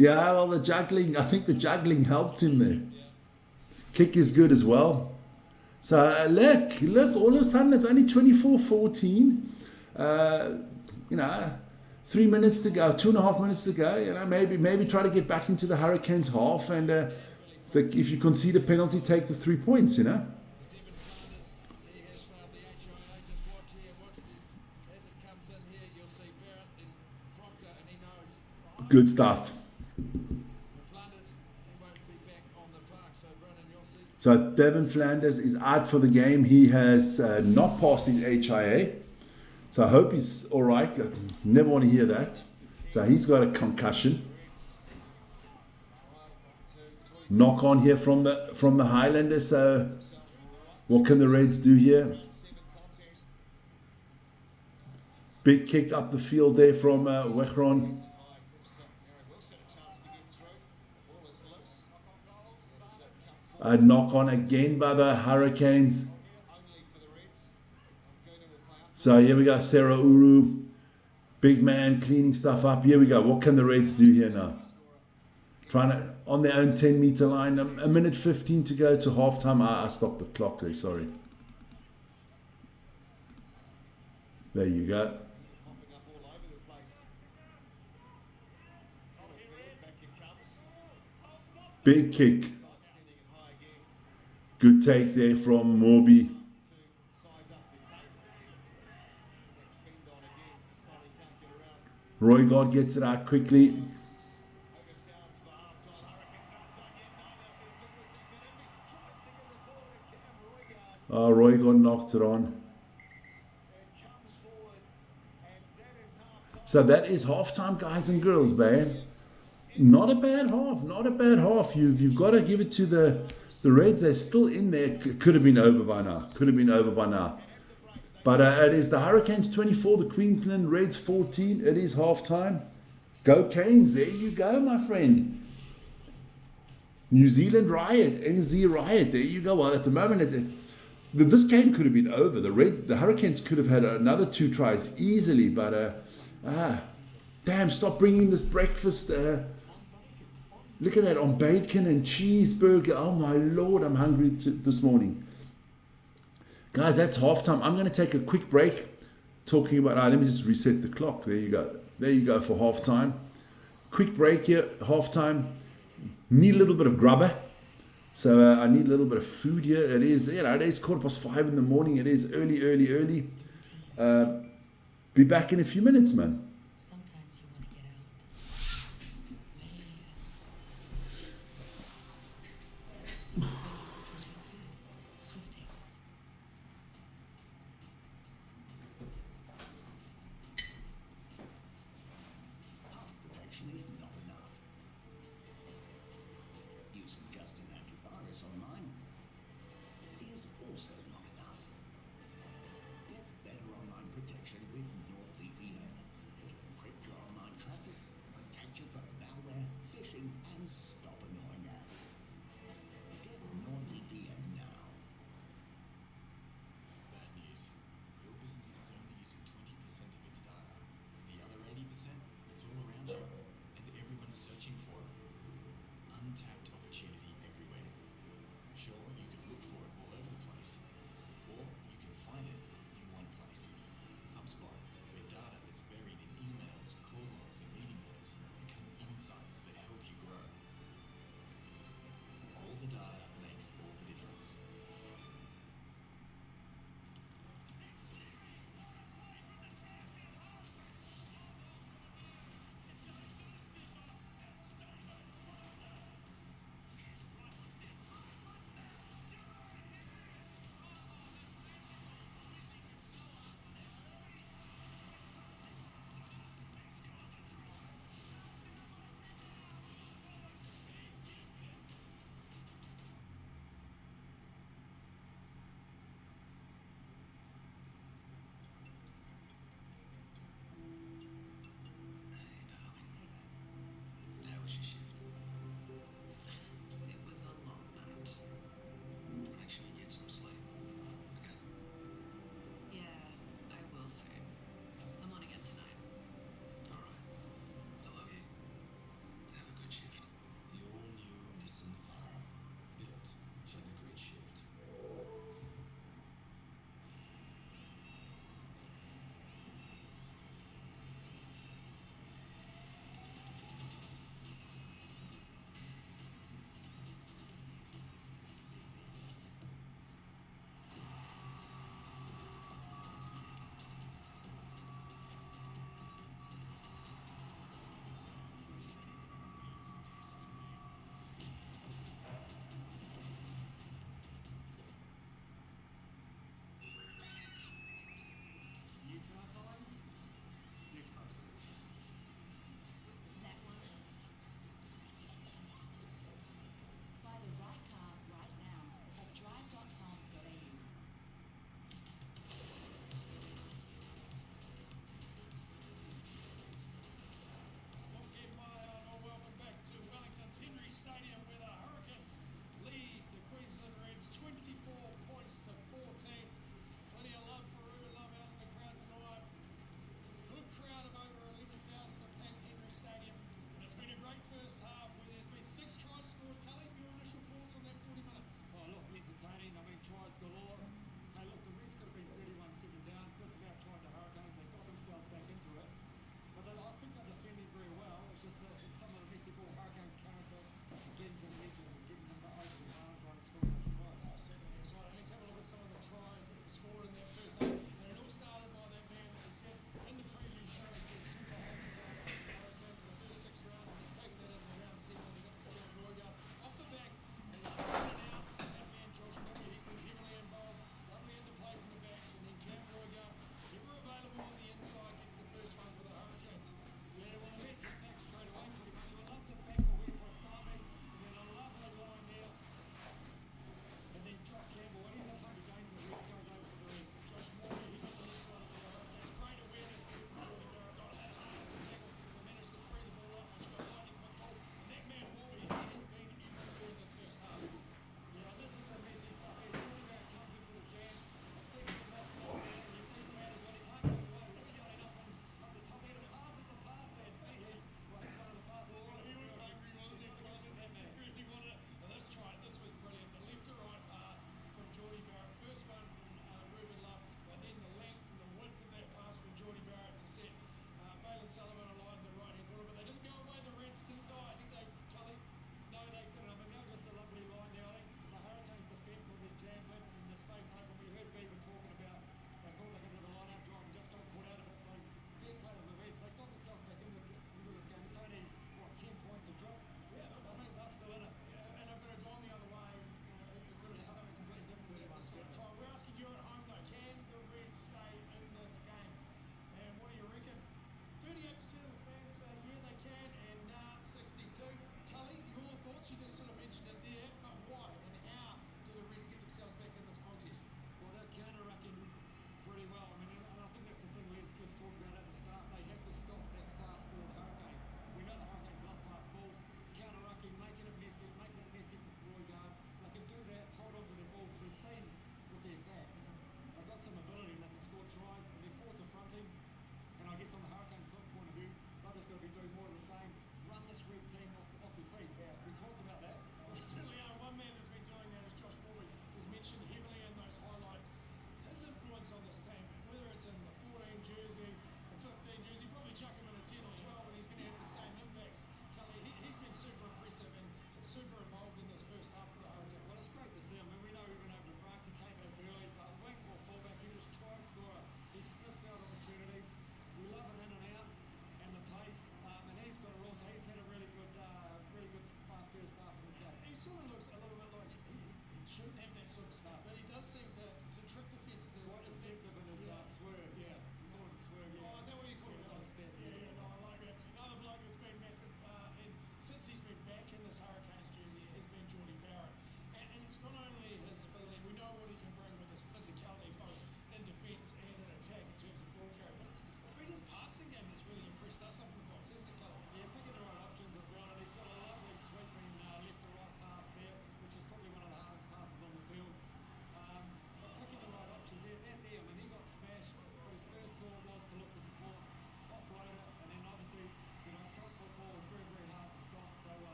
Yeah, well, the juggling, I think the juggling helped him there. Kick is good as well. So look, all of a sudden it's only 24-14. 3 minutes to go, 2.5 minutes to go. Maybe try to get back into the Hurricanes half, and if you concede a penalty, take the 3 points. Devin Flanders, he has found the HIA. Just watch here. As it comes in here, you'll see Barrett and Proctor, and he knows. Good stuff. Flanders, he won't be back on the park. So Brennan, you'll see. So Devin Flanders is out for the game. He has not passed his HIA. So I hope he's all right. I never want to hear that. So he's got a concussion. Knock on here from the Highlanders. So what can the Reds do here? Big kick up the field there from Wechron. A knock on again by the Hurricanes. So here we go, Sarah Uru. Big man cleaning stuff up. Here we go. What can the Reds do here now? Trying to, on their own 10-meter line. A minute 15 to go to halftime. I stopped the clock there, sorry. There you go. Popping up all over the place. Centre field, back it comes. Big kick. Sending it high again Good take there from Morby. to size up the tape. That fend on again. This time he can't get around. Roy God gets it out quickly. Over sounds for half time. Hurricanes aren't done yet. Neither is Duplessis. Kanofi tries to get the ball to Cam Roygard. Roy God knocked it on. It comes forward, and that is half time. So that is halftime, guys and girls, man. Not a bad half. Not a bad half. You've got to give it to the Reds. They're still in there. Could have been over by now. Could have been over by now. But it is the Hurricanes 24, the Queensland Reds 14. It is halftime. Go Canes. There you go, my friend. New Zealand Riot. NZ Riot. There you go. Well, at the moment, this game could have been over. The Hurricanes could have had another 2 tries easily. But, damn, stop bringing this breakfast. Look at that, on bacon and cheeseburger. Oh, my Lord, I'm hungry this morning. Guys, that's halftime. I'm going to take a quick break talking about... let me just reset the clock. There you go. There you go for halftime. Quick break here, halftime. Need a little bit of grubber. So I need a little bit of food here. It is, it is 5:15 in the morning. It is early. Be back in a few minutes, man. Sometimes you want to get out. Way out. Swifties. Half protection is not enough. Using just an antivirus online is also not enough. Get better online protection with NordVPN.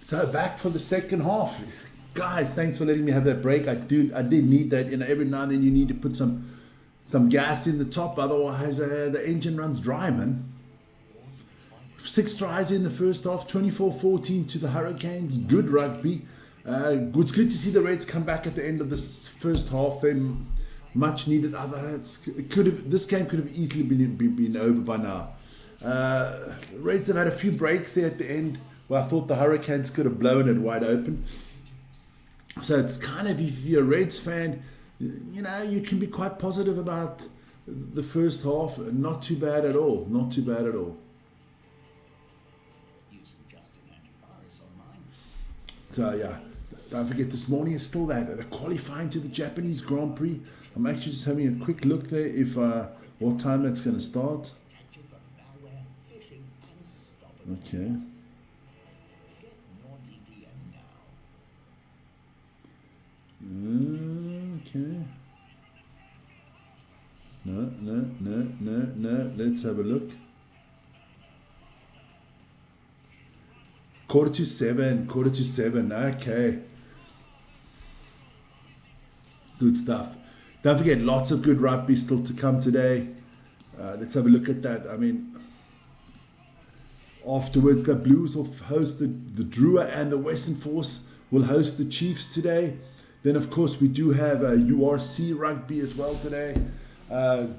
So back for the second half. Guys, thanks for letting me have that break. I did need that. Every now and then you need to put some gas in the top, otherwise the engine runs dry, man. 6 tries in the first half, 24-14 to the Hurricanes. Good rugby. It's good to see the Reds come back at the end of this first half. They much needed this game could have easily been over by now. Reds have had a few breaks there at the end where I thought the Hurricanes could have blown it wide open. So it's kind of, if you're a Reds fan, you can be quite positive about the first half. Not too bad at all. Not too bad at all. So yeah, don't forget this morning is still that the qualifying to the Japanese Grand Prix. I'm actually just having a quick look there if what time that's going to start. Okay. Okay. No. Let's have a look. 7:15. Okay. Good stuff. Don't forget, lots of good rugby still to come today. Let's have a look at that. I mean, afterwards, the Blues will host the Drua, and the Western Force will host the Chiefs today. Then, of course, we do have URC rugby as well today.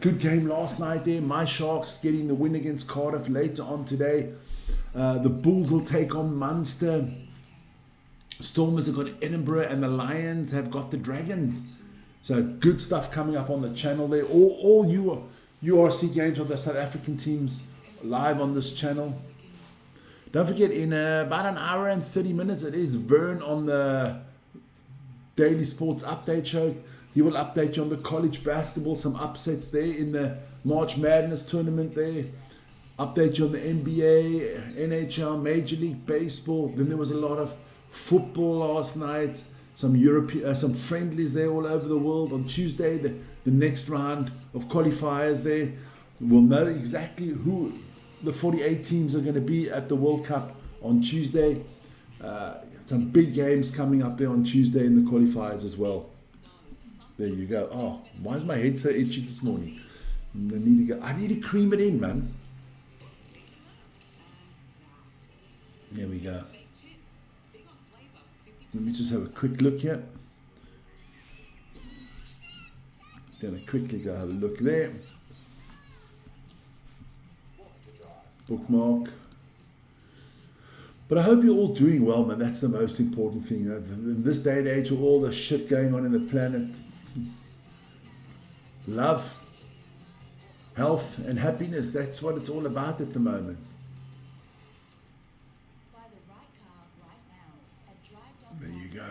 Good game last night there. My Sharks getting the win against Cardiff later on today. The Bulls will take on Munster. Stormers have got Edinburgh, and the Lions have got the Dragons. So good stuff coming up on the channel there. All URC games of the South African teams live on this channel. Don't forget, in about an hour and 30 minutes, it is Vern on the Daily Sports Update Show. He will update you on the college basketball, some upsets there in the March Madness tournament there. Update you on the NBA, NHL, Major League Baseball. Then there was a lot of football last night. Some European, some friendlies there all over the world. On Tuesday, the next round of qualifiers there. We'll know exactly who the 48 teams are going to be at the World Cup on Tuesday. Some big games coming up there on Tuesday in the qualifiers as well. There you go. Oh, why is my head so itchy this morning? I need to cream it in, man. There we go. Let me just have a quick look here. Gonna quickly go have a look there. Bookmark. But I hope you're all doing well, man. That's the most important thing. In this day and age, with all the shit going on in the planet, love, health, and happiness, that's what it's all about at the moment. There you go.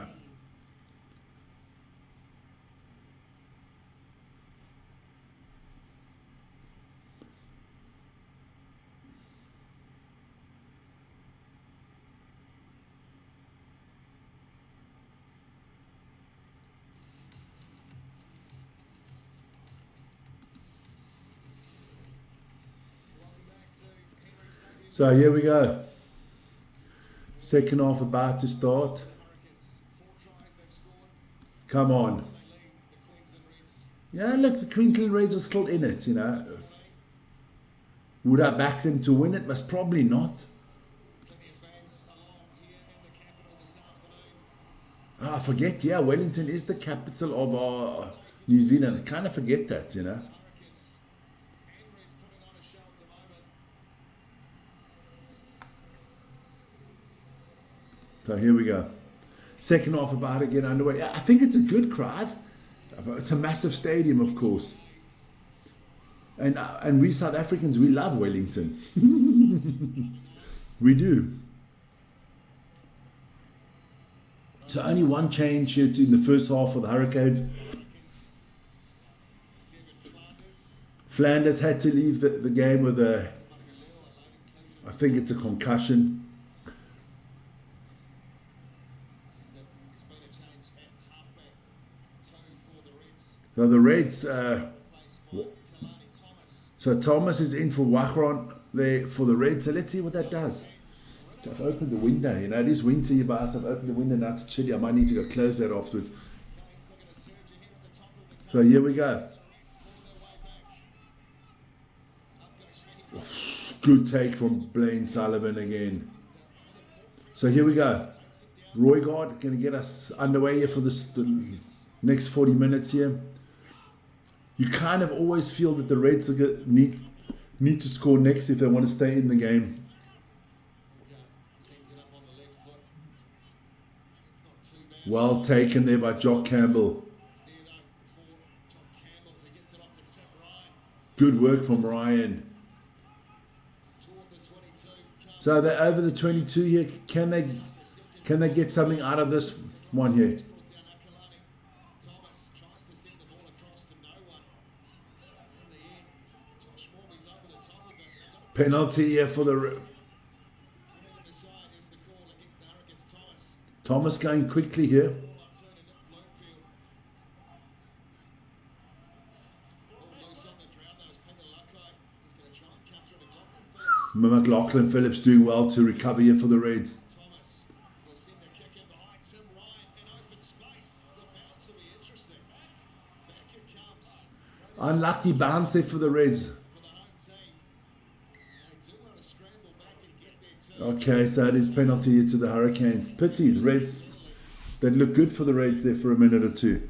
So here we go. Second half about to start. Come on. Yeah, look, the Queensland Reds are still in it, Would I back them to win it? Most probably not. I forget, Wellington is the capital of New Zealand. I kind of forget that, So here we go. Second half about to get underway. I think it's a good crowd. It's a massive stadium, of course. And we South Africans, we love Wellington. We do. So only one change here in the first half for the Hurricanes. Flanders had to leave the game with I think it's a concussion. So the Reds, so Thomas is in for Wachron there for the Reds. So let's see what that does. I've opened the window, you know, it is winter here, but I've opened the window, now it's chilly. I might need to go close that afterwards. So here we go. Good take from Blaine Sullivan again. So here we go. Roygaard going to get us underway here for the next 40 minutes here. You kind of always feel that the Reds are need to score next if they want to stay in the game. Well taken there by Jock Campbell. Good work from Ryan. So they're over the 22 here. Can they get something out of this one here? Penalty here for the... Thomas going quickly here. McLaughlin Phillips doing well to recover here for the Reds. Unlucky bounce there for the Reds. Okay, so it is penalty here to the Hurricanes. Pity, the Reds, they look good for the Reds there for a minute or two.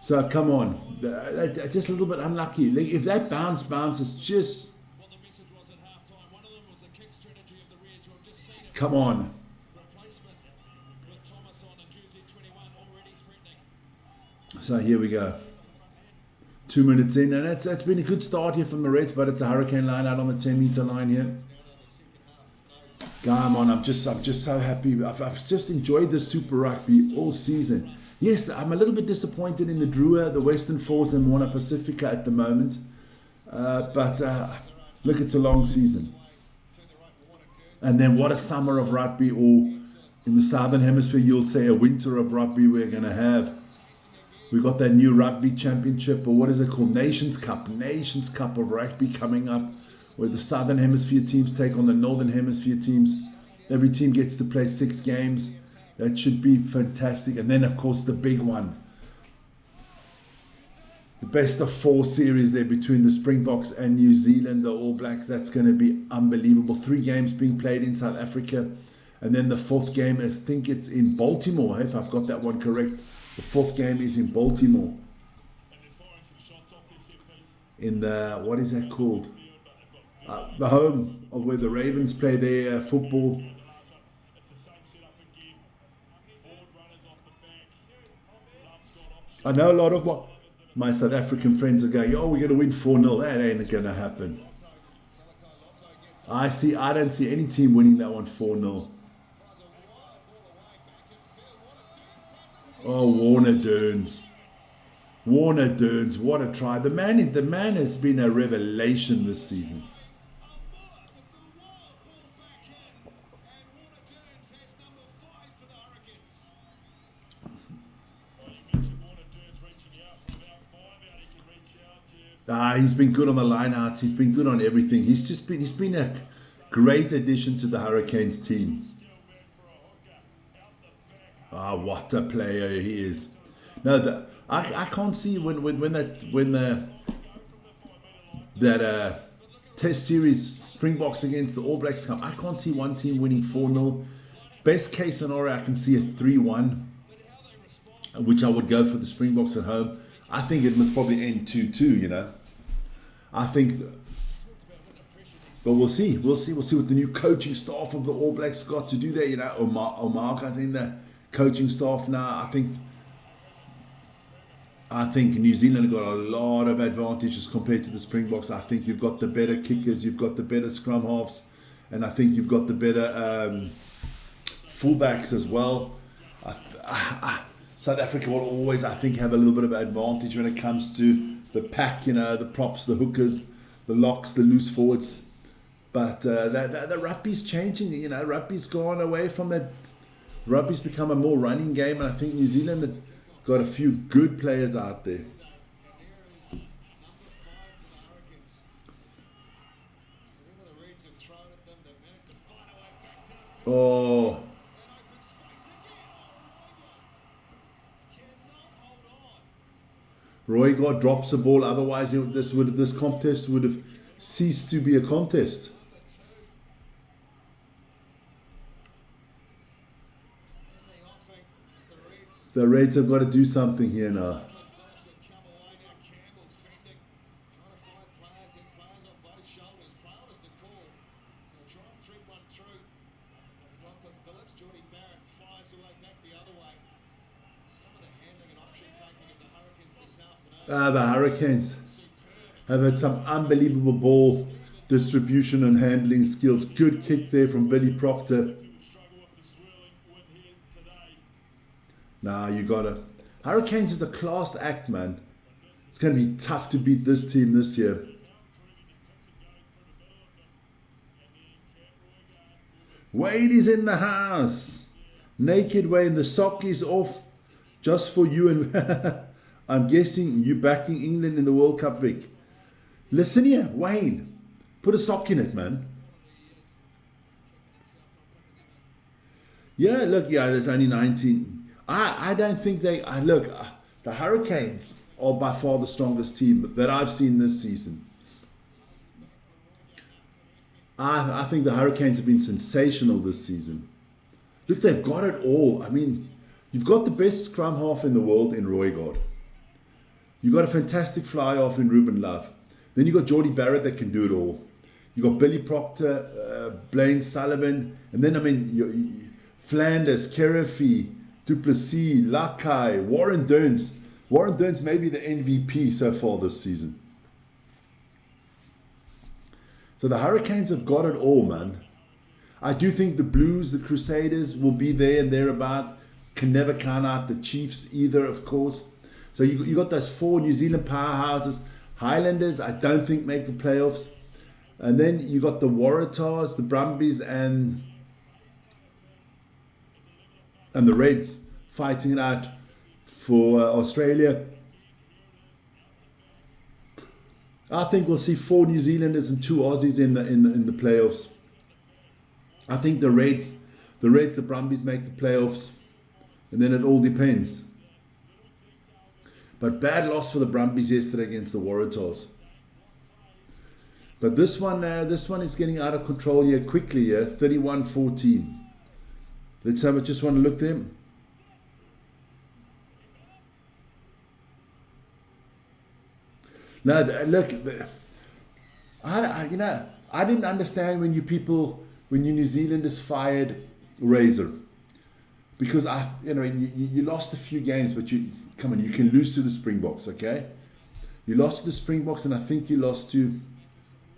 So come on, just a little bit unlucky. Like, if that bounces just... Come on. So here we go. 2 minutes in, and it's been a good start here from the Reds, but it's a Hurricane line out on the 10-meter line here. Come on, I'm just so happy. I've just enjoyed the Super Rugby all season. Yes, I'm a little bit disappointed in the Drua, the Western Force, and Moana Pacifica at the moment. But look, it's a long season. And then what a summer of rugby, or in the Southern Hemisphere, you'll say a winter of rugby we're going to have. We've got that new rugby championship, or what is it called? Nations Cup of rugby coming up, where the Southern Hemisphere teams take on the Northern Hemisphere teams. Every team gets to play 6 games. That should be fantastic. And then, of course, the big one. The best of 4 series there between the Springboks and New Zealand, the All Blacks. That's going to be unbelievable. 3 games being played in South Africa. And then the 4th game, I think it's in Baltimore, if I've got that one correct. The 4th game is in Baltimore. In the, what is that called? The home of where the Ravens play their football. I know a lot of my South African friends are going, oh, we're going to win 4-0. That ain't going to happen. I don't see any team winning that one 4-0. Oh, Warner Durns, what a try! The man has been a revelation this season. He's been good on the lineouts. He's been good on everything. He's been a great addition to the Hurricanes team. What a player he is! No, I can't see when that Test series Springboks against the All Blacks come. I can't see one team winning 4-0. Best case scenario, I can see a 3-1, which I would go for the Springboks at home. I think it must probably end 2-2. You know, I think. But we'll see. We'll see what the new coaching staff of the All Blacks got to do there. You know, Omarka's in the coaching staff now. I think New Zealand have got a lot of advantages compared to the Springboks. I think you've got the better kickers, you've got the better scrum halves, and I think you've got the better fullbacks as well. South Africa will always, I think, have a little bit of advantage when it comes to the pack, you know, the props, the hookers, the locks, the loose forwards. But the rugby's changing, you know, rugby's gone away from that Rugby's become a more running game, and I think New Zealand have got a few good players out there. And here is number 5 for the Hurricanes. Whatever the Reds have thrown at them, they've managed to find a way back to it. Oh, And open space again. Oh, cannot hold on. Roygard drops the ball. Otherwise, this contest would have ceased to be a contest. Number 2. And they offing the Reds. The Reds have got to do something here now. Phillips will come away now. Campbell fending. Trying to find players in. Players on both shoulders. Proud is the call. So try and thread one through. Lachlan Phillips. Jordy Barrett fires away back the other way. Some of the handling and option taking of the Hurricanes this afternoon. The Hurricanes Superb. have had some unbelievable ball distribution and handling skills. Good kick there from Billy Proctor. Struggle with the swirling win here today. Now you got to. Hurricanes is a class act, man. It's going to be tough to beat this team this year. Wade is in the house. Naked Wayne, the sock is off just for you. And I'm guessing you backing England in the World Cup, Vic. Listen here, Wayne. Put a sock in it, man. Yeah, look, yeah, there's only 19. I don't think they. Look, the Hurricanes are by far the strongest team that I've seen this season. I think the Hurricanes have been sensational this season. Look, they've got it all. I mean, you've got the best scrum half in the world in Roygard. You've got a fantastic fly off in Ruben Love. Then you've got Jordy Barrett that can do it all. You've got Billy Proctor, Blaine Sullivan, and then, I mean, Flanders, Kerefi, Duplessis, Lakai, Warren Durns. Warren Durns may be the MVP so far this season. So the Hurricanes have got it all, man. I do think the Blues, the Crusaders will be there and thereabout. Can never count out the Chiefs either, of course. So you got those 4 New Zealand powerhouses. Highlanders, I don't think make the playoffs. And then you got the Waratahs, the Brumbies, and the Reds fighting it out for Australia. I think we'll see 4 New Zealanders and 2 Aussies in the playoffs. I think the Reds, the Brumbies make the playoffs, and then it all depends. But bad loss for the Brumbies yesterday against the Waratahs. But this one is getting out of control here quickly. 31-14. Let's have it. Just want to look there. No, look. I didn't understand when you New Zealanders fired Razor, because you lost a few games, but you can lose to the Springboks, okay? You lost to the Springboks, and I think you lost to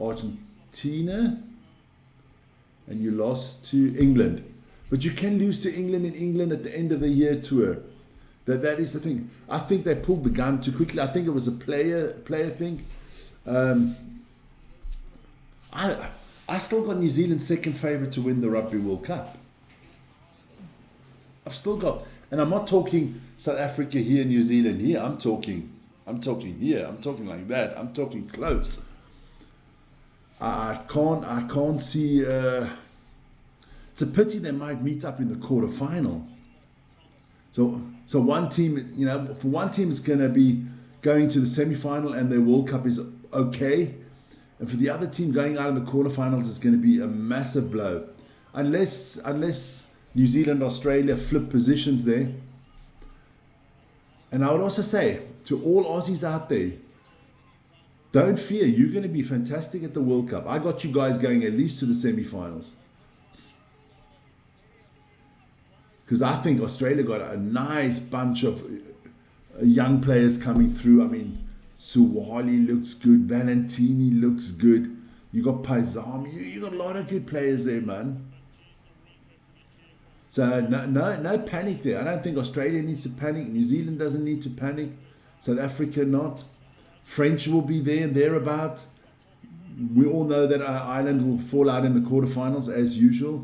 Argentina, and you lost to England. But you can lose to England in England at the end of the year tour. That is the thing. I think they pulled the gun too quickly. I think it was a player thing. I still got New Zealand second favourite to win the Rugby World Cup. I've still got, and I'm not talking South Africa here, New Zealand here. I'm talking here. I'm talking like that. I'm talking close. I can't see. It's a pity they might meet up in the quarterfinal. So one team, for one team it's going to be going to the semi-final and their World Cup is okay, and for the other team going out in the quarterfinals is going to be a massive blow, unless New Zealand, Australia flip positions there. And I would also say to all Aussies out there, don't fear, you're going to be fantastic at the World Cup. I got you guys going at least to the semi-finals. Because I think Australia got a nice bunch of young players coming through. I mean, Suwali looks good. Valentini looks good. You got Paisami. You got a lot of good players there, man. So no panic there. I don't think Australia needs to panic. New Zealand doesn't need to panic. South Africa not. French will be there and thereabout. We all know that Ireland will fall out in the quarterfinals as usual.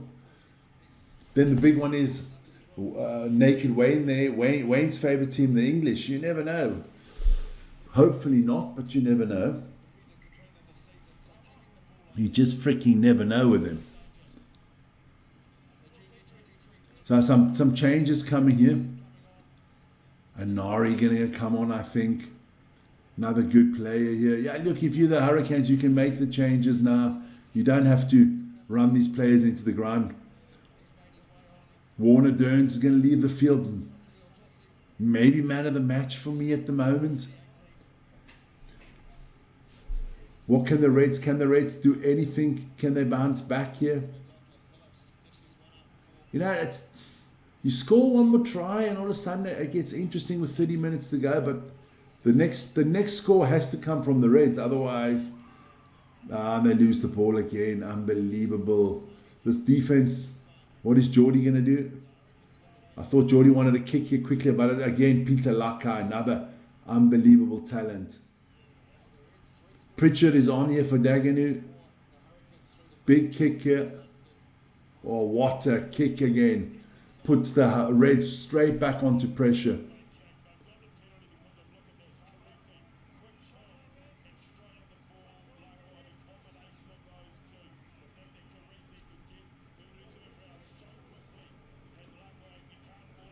Then the big one is Naked Wayne there, Wayne's favourite team, the English. You never know. Hopefully not, but you never know. You just freaking never know with him. So some changes coming here. Anari going to come on, I think. Another good player here. Yeah, look, if you're the Hurricanes, you can make the changes now. You don't have to run these players into the ground. Warner Dearns is going to leave the field. Maybe man of the match for me at the moment. What can the Reds? Can the Reds do anything? Can they bounce back here? You know, it's you score one more try and all of a sudden it gets interesting with 30 minutes to go. But the next score has to come from the Reds. Otherwise, they lose the ball again. Unbelievable. This defense. What is Geordie going to do? I thought Geordie wanted to kick here quickly, but again, Peter Laka, another unbelievable talent. Pritchard is on here for Dagenham. Big kick here. Oh, what a kick again. Puts the Reds straight back onto pressure.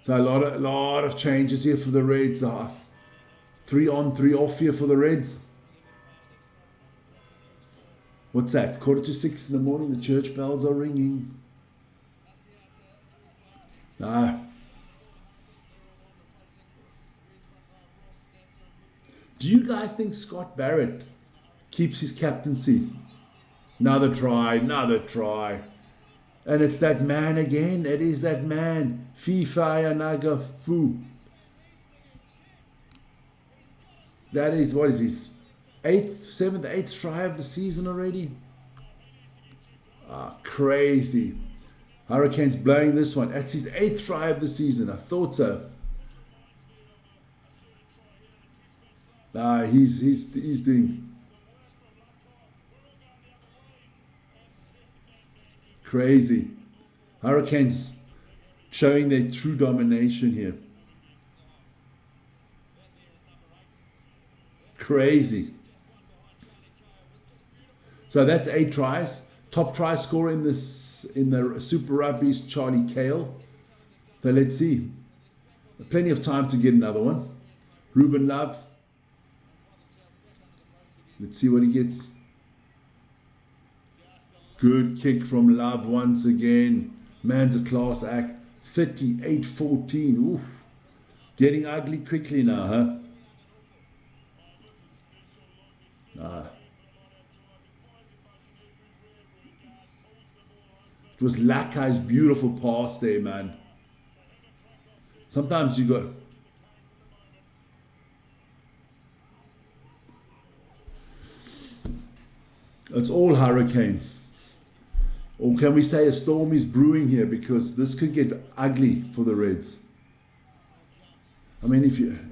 So a lot of changes here for the Reds. 3 on, 3 off here for the Reds. What's that? 5:45 in the morning. The church bells are ringing. Do you guys think Scott Barrett keeps his captaincy? Another try. And it's that man again. It is that man. Fifaya Nagafu. That is, what is his 8th try of the season already? Crazy. Hurricanes blowing this one. That's his 8th try of the season. I thought so. He's doing crazy. Hurricanes showing their true domination here. Crazy. So that's 8 tries. Top try scorer in the Super Rugby is Charlie Cale. So let's see. Plenty of time to get another one. Ruben Love. Let's see what he gets. Good kick from Love once again. Man's a class act. 38-14. Oof. Getting ugly quickly now, huh? It was Lakai's beautiful pass there, man. Sometimes you got... It's all Hurricanes. Or can we say a storm is brewing here, because this could get ugly for the Reds. I mean,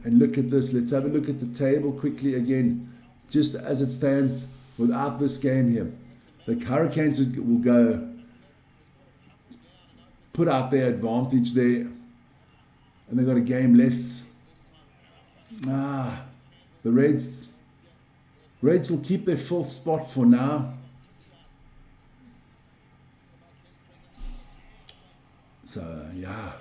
and look at this. Let's have a look at the table quickly again, just as it stands without this game here. The Hurricanes will go put out their advantage there, and they've got a game less. The Reds will keep their 4th spot for now. So, yeah.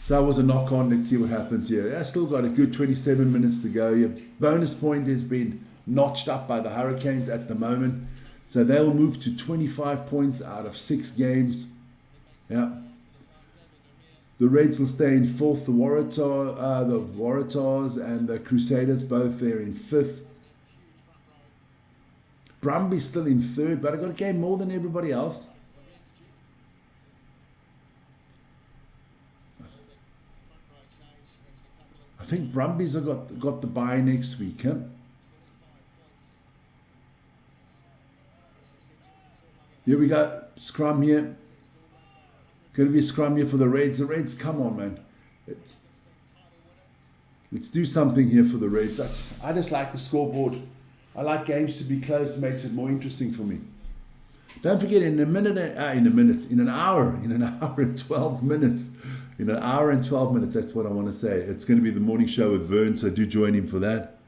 So that was a knock on. Let's see what happens here. I still got a good 27 minutes to go here. Bonus point has been notched up by the Hurricanes at the moment. So they'll move to 25 points out of 6 games. Yeah. The Reds will stay in 4th. The Waratahs and the Crusaders both there in 5th. Brumby's still in 3rd, but I got a game more than everybody else. I think Brumbies have got the bye next week, huh? Here we go. Scrum here. Going to be a scrum here for the Reds. The Reds, come on, man. Let's do something here for the Reds. I just like the scoreboard. I like games to be close. It makes it more interesting for me. Don't forget, in an hour and 12 minutes. In an hour and 12 minutes, that's what I want to say. It's going to be the morning show with Vern, so do join him for that.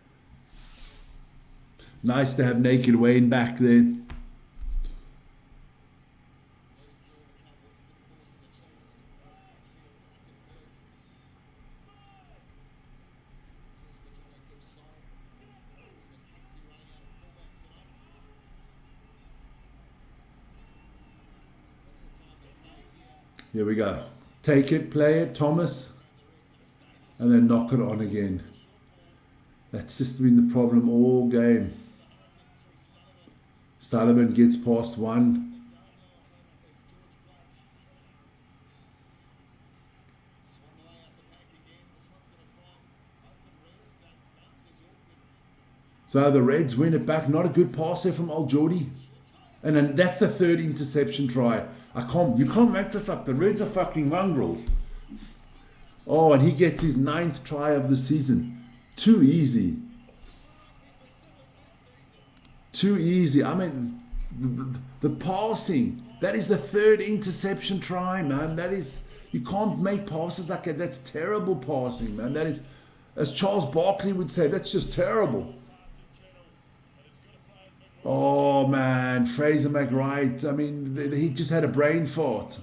Nice to have Naked Wayne back there. Here we go. Take it, play it, Thomas, and then knock it on again. That's just been the problem all game. Sullivan gets past one. So the Reds win it back. Not a good pass there from old Geordie. And then that's the third interception try. You can't make this up. The Reds are fucking mongrels. Oh, and he gets his 9th try of the season. Too easy. Too easy. I mean, the passing. That is the 3rd interception try, man. You can't make passes like that. That's terrible passing, man. That is, as Charles Barkley would say, that's just terrible. Oh man, Fraser McWright, I mean, he just had a brain fart.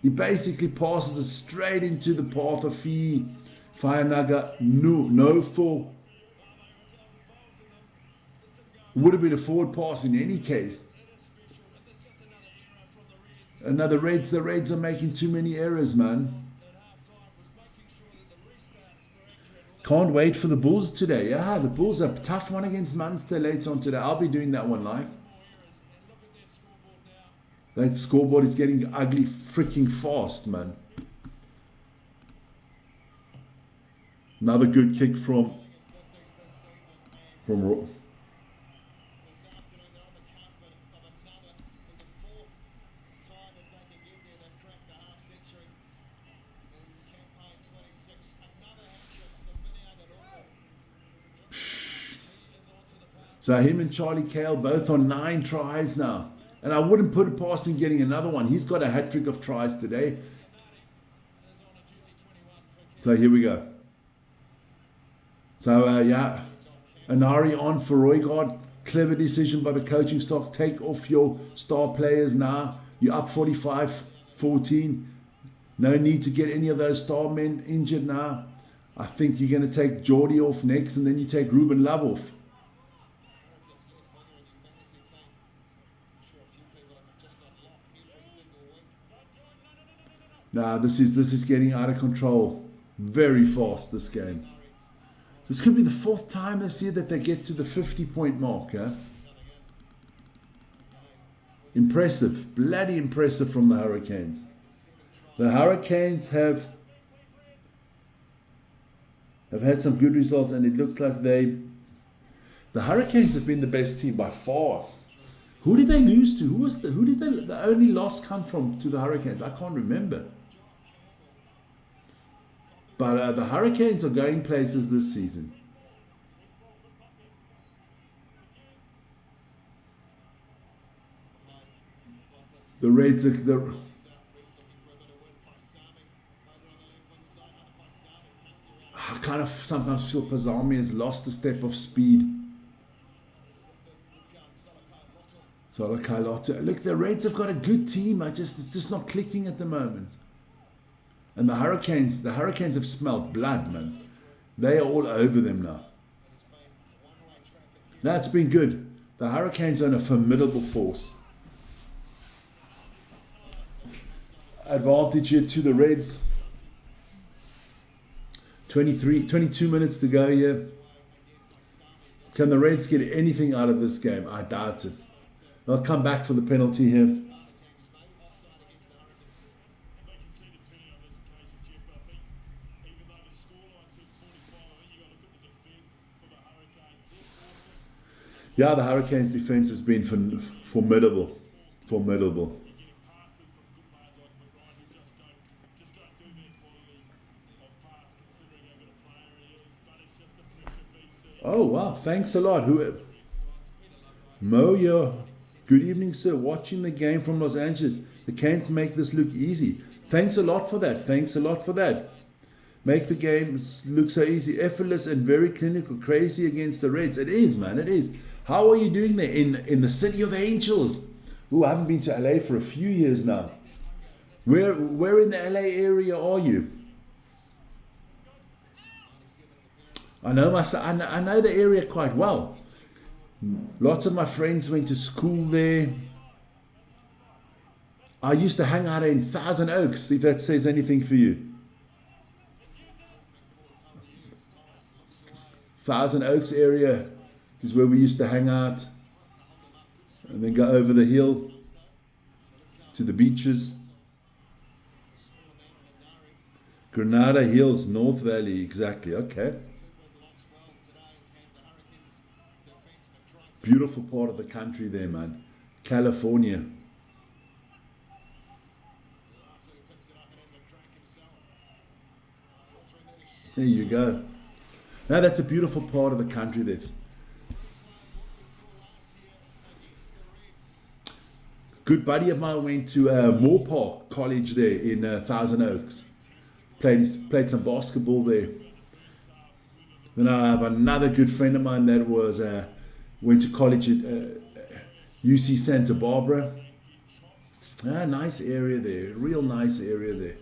He basically passes it straight into the path of Fainaga no for. Would have been a forward pass in any case. And now the Reds are making too many errors, man. Can't wait for the Bulls today. Yeah, the Bulls are a tough one against Munster later on today. I'll be doing that one live. That scoreboard is getting ugly freaking fast, man. Another good kick from So him and Charlie Cale both on 9 tries now. And I wouldn't put it past him getting another one. He's got a hat-trick of tries today. So here we go. So yeah, Anari on for Roygaard. Clever decision by the coaching staff. Take off your star players now. You're up 45-14. No need to get any of those star men injured now. I think you're going to take Geordie off next, and then you take Ruben Love off. Nah, this is getting out of control very fast, this game. This could be the 4th time this year that they get to the 50-point mark. Impressive. Bloody impressive from the Hurricanes. The Hurricanes have had some good results, and it looks like the Hurricanes have been the best team by far. Who did they lose to? Who did the only loss come from to the Hurricanes? I can't remember. But the Hurricanes are going places this season. The Reds are... I kind of sometimes feel Pazami has lost a step of speed. So look, the Reds have got a good team. It's just not clicking at the moment. And the Hurricanes have smelled blood, man. They are all over them now. Now it's been good. The Hurricanes are in a formidable force. Advantage here to the Reds. 22 minutes to go here. Can the Reds get anything out of this game? I doubt it. They'll come back for the penalty here. Yeah, the Hurricanes' defense has been formidable. Formidable. Oh, wow. Thanks a lot. Mo, Good evening, sir. Watching the game from Los Angeles. They can't make this look easy. Thanks a lot for that. Thanks a lot for that. Make the game look so easy, effortless, and very clinical. Crazy against the Reds. It is, man. It is. How are you doing there in the city of angels? Ooh, I haven't been to LA for a few years now. Where in the LA area are you? I know I know the area quite well. Lots of my friends went to school there. I used to hang out in Thousand Oaks, if that says anything for you. Thousand Oaks area is where we used to hang out and then go over the hill to the beaches. Granada Hills, North Valley, exactly, okay. Beautiful part of the country there, man. California. There you go. Now that's a beautiful part of the country there. Good buddy of mine went to Moore Park College there in Thousand Oaks. Played some basketball there. Then I have another good friend of mine that was went to college at UC Santa Barbara. Nice area there, real nice area there.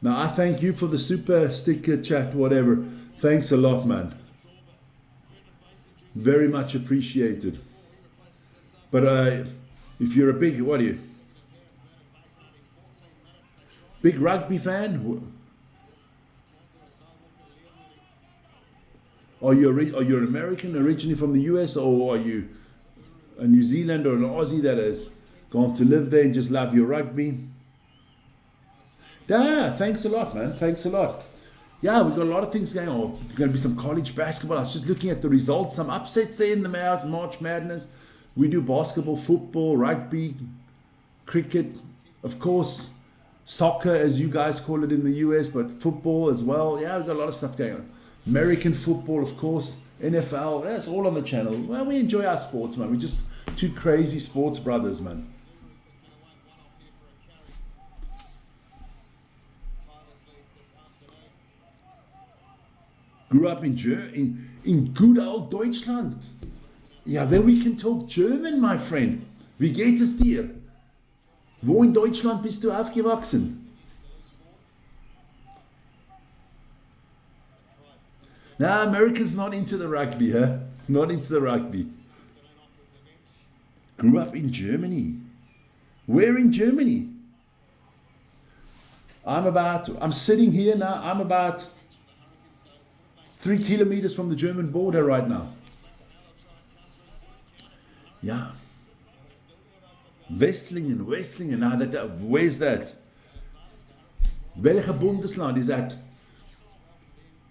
Now I thank you for the super sticker chat, whatever. Thanks a lot, man. Very much appreciated. But if you're a big, what are you? Big rugby fan? Are you an American originally from the US, or are you a New Zealander or an Aussie that has gone to live there and just love your rugby? Yeah, thanks a lot, man. Thanks a lot. Yeah, we've got a lot of things going on. There's going to be some college basketball. I was just looking at the results. Some upsets there in the March Madness. We do basketball, football, rugby, cricket, of course, soccer, as you guys call it in the US, but football as well. Yeah, we've got a lot of stuff going on. American football, of course, NFL. That's all on the channel. Well, we enjoy our sports, man. We're just two crazy sports brothers, man. Grew up in good old Deutschland. Ja, then we can talk German, my friend. Wie geht es dir? Wo in Deutschland bist du aufgewachsen? Nah, Americans not into the rugby, huh? Not into the rugby. Grew up in Germany. Where in Germany? I'm sitting here now, I'm about 3 kilometers from the German border right now. Yeah. Wesslingen. Now where's that? Welcher Bundesland is that?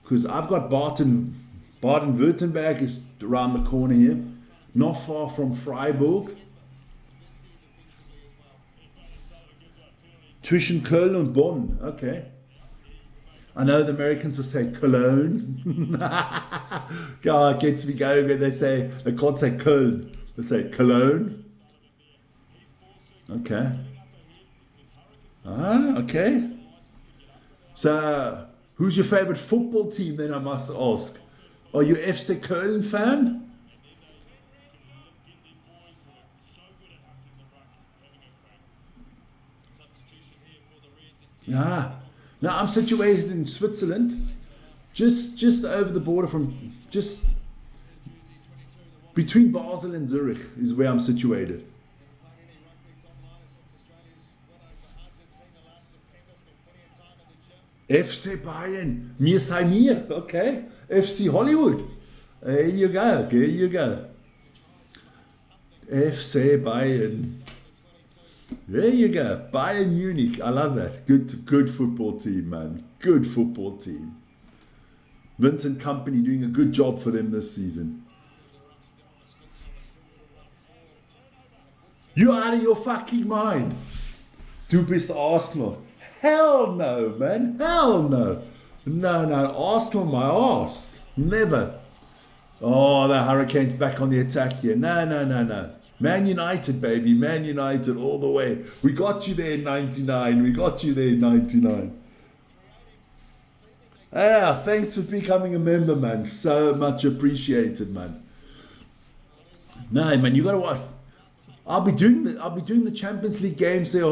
Because I've got Baden-Württemberg is around the corner here. Not far from Freiburg. Zwischen Köln und Bonn. Okay. I know the Americans will say Cologne. God, it gets me going when they can't say Köln. They say Cologne. Okay. Okay. So, who's your favorite football team then, I must ask? Are you FC Köln fan? Yeah. Now I'm situated in Switzerland, just over the border from, just between Basel and Zurich is where I'm situated. FC Bayern, mir sei mir, okay. FC Hollywood, there you go, FC Bayern. There you go, Bayern Munich. I love that. Good football team, man. Good football team. Vincent Company doing a good job for them this season. You out of your fucking mind. Du bist Arsenal. Hell no, man. Hell no. No, Arsenal my arse. Never. Oh, the Hurricanes back on the attack here. No. Man United, baby. Man United all the way. We got you there in 99. We got you there in 99. Ah, thanks for becoming a member, man. So much appreciated, man. No, man, you gotta watch. I'll be doing the Champions League games there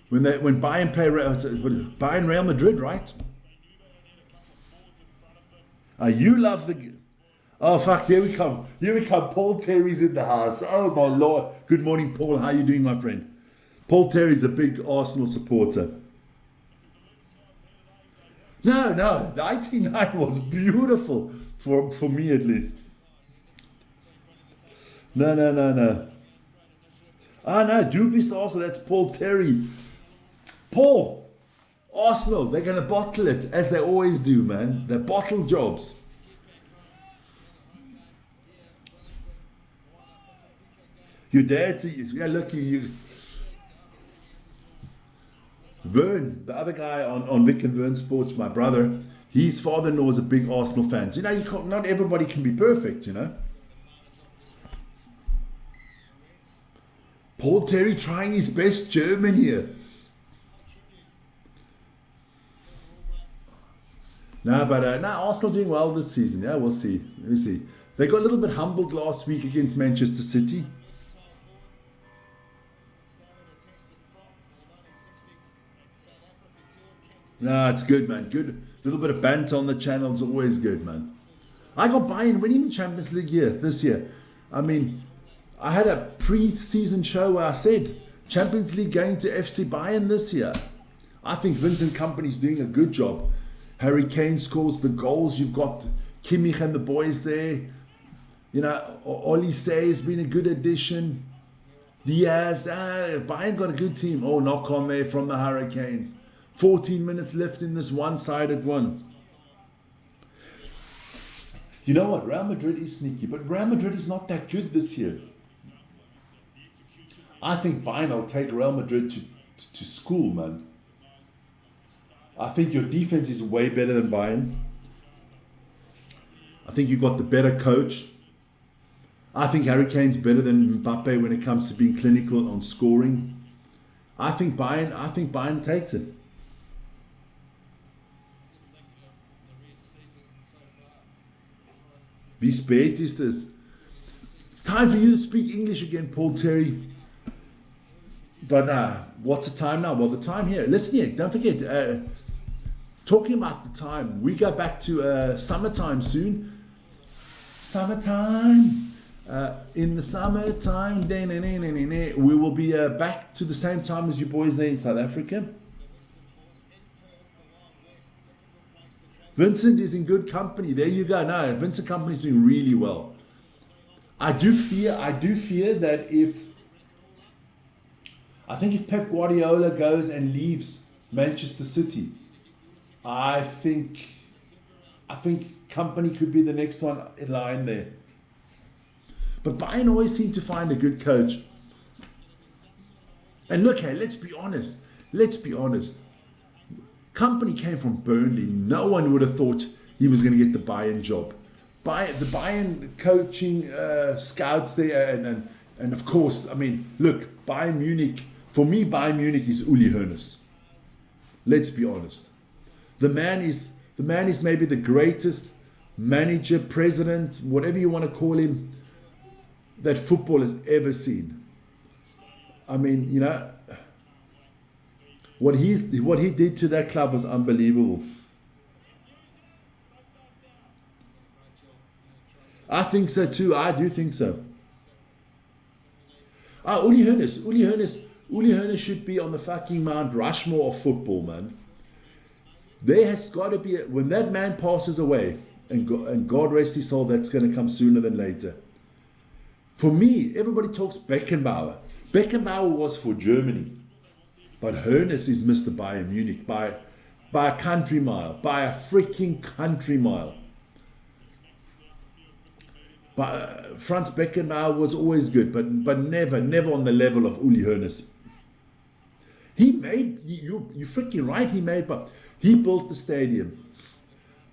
when Bayern play Bayern Real Madrid, right? You love the. Oh fuck! Here we come. Here we come. Paul Terry's in the house. Oh my lord! Good morning, Paul. How you doing, my friend? Paul Terry's a big Arsenal supporter. No, 99 was beautiful for me at least. No. Ah, no, du bist Arsenal. That's Paul Terry. Paul, Arsenal, they're going to bottle it, as they always do, man. They bottle jobs. Your dad's, yeah, look, you. Vern, the other guy on Vic and Vern Sports, my brother, his father-in-law was a big Arsenal fan. So, not everybody can be perfect, Paul Terry trying his best German here. No, but Arsenal doing well this season. Yeah, we'll see. Let me see. They got a little bit humbled last week against Manchester City. No, it's good, man. Good. A little bit of banter on the channel is always good, man. I got Bayern winning the Champions League this year. I mean, I had a pre-season show where I said Champions League going to FC Bayern this year. I think Vincent Kompany's doing a good job. Harry Kane scores the goals. You've got Kimmich and the boys there. Olise has been a good addition. Diaz, Bayern got a good team. Oh, knock on there from the Hurricanes. 14 minutes left in this one-sided one. You know what? Real Madrid is sneaky, but Real Madrid is not that good this year. I think Bayern will take Real Madrid to school, man. I think your defense is way better than Bayern's. I think you've got the better coach. I think Harry Kane's better than Mbappe when it comes to being clinical on scoring. I think Bayern takes it. Wie spät ist es? It's time for you to speak English again, Paul Terry. But what's the time now? Well, the time here. Listen here, don't forget. Talking about the time, we go back to summertime soon. Summertime. In the summertime, we will be back to the same time as you boys there in South Africa. Vincent is in good company. There you go. No, Vincent Kompany is doing really well. I do fear that if Pep Guardiola goes and leaves Manchester City, I think Kompany could be the next one in line there. But Bayern always seem to find a good coach. And look, hey, let's be honest. Kompany came from Burnley. No one would have thought he was going to get the Bayern job. The Bayern coaching scouts there, and of course, I mean, look, Bayern Munich. For me, Bayern Munich is Uli Hoeneß. Let's be honest. The man is maybe the greatest manager, president, whatever you want to call him, that football has ever seen. I mean, what he did to that club was unbelievable. I think so too. I do think so. Uli Hoeneß should be on the fucking Mount Rushmore of football, man. There has got to be when that man passes away, and God rest his soul, that's going to come sooner than later. For me, everybody talks Beckenbauer. Beckenbauer was for Germany. But Hoeneß is Mr. Bayern Munich by a country mile. By a freaking country mile. But Franz Beckenbauer was always good, but never on the level of Uli Hoeneß. He made, you're freaking right, but he built the stadium.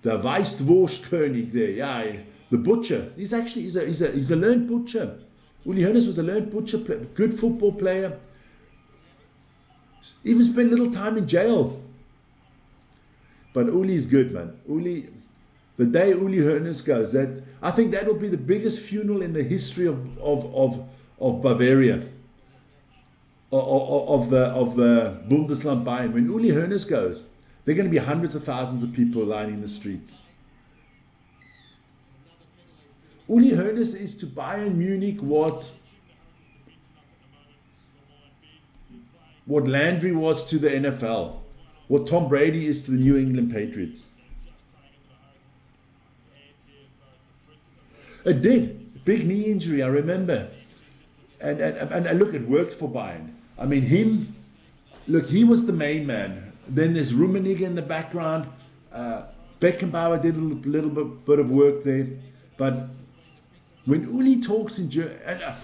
The Weißwurstkönig there, yeah, the butcher. He's a learned butcher. Uli Hoeneß was a learned butcher, good football player. Even spent little time in jail. But Uli's good, man. The day Uli Hoeneß goes, I think that will be the biggest funeral in the history of Bavaria, of the Bundesland Bayern. When Uli Hoeneß goes, there are going to be hundreds of thousands of people lining the streets. Uli Hoeneß is to Bayern Munich what Landry was to the NFL, what Tom Brady is to the New England Patriots. It did. Big knee injury, I remember. And look, it worked for Bayern. I mean, he was the main man. Then there's Rummenigge in the background. Beckenbauer did a little bit of work there. But when Uli talks in German,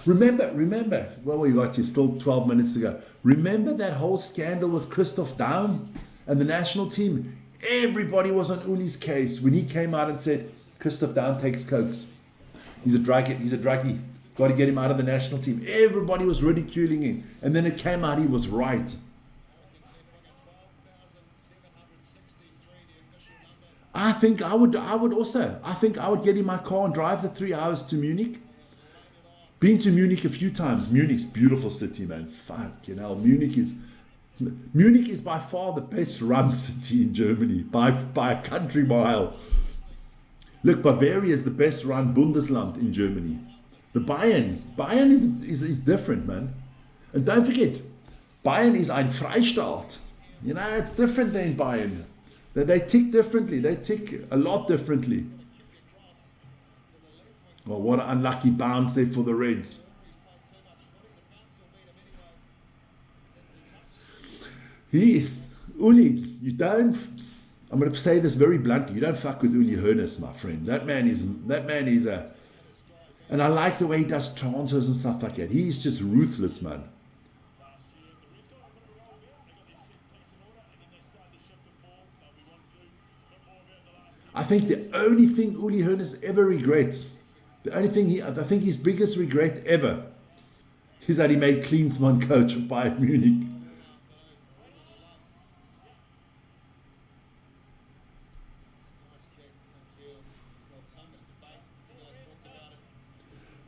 remember, well, we got you still 12 minutes to go. Remember that whole scandal with Christoph Daum and the national team? Everybody was on Uli's case when he came out and said, Christoph Daum takes cokes. He's a druggie. Got to get him out of the national team. Everybody was ridiculing him. And then it came out he was right. I think I would get in my car and drive the 3 hours to Munich. Been to Munich a few times. Munich's a beautiful city, man. Fucking hell. Munich is by far the best run city in Germany. By a country mile. Look, Bavaria is the best run Bundesland in Germany. The Bayern is different, man. And don't forget, Bayern is ein Freistaat. You know, it's different than Bayern. They tick differently. They tick a lot differently. Well, what an unlucky bounce there for the Reds. Uli, you don't, I'm going to say this very bluntly, you don't fuck with Uli Hoeneß, my friend. That man is a, and I like the way he does transfers and stuff like that. He's just ruthless, man. I think the only thing Uli Hoeneß ever regrets, I think his biggest regret ever, is that he made Klinsmann coach of Bayern Munich.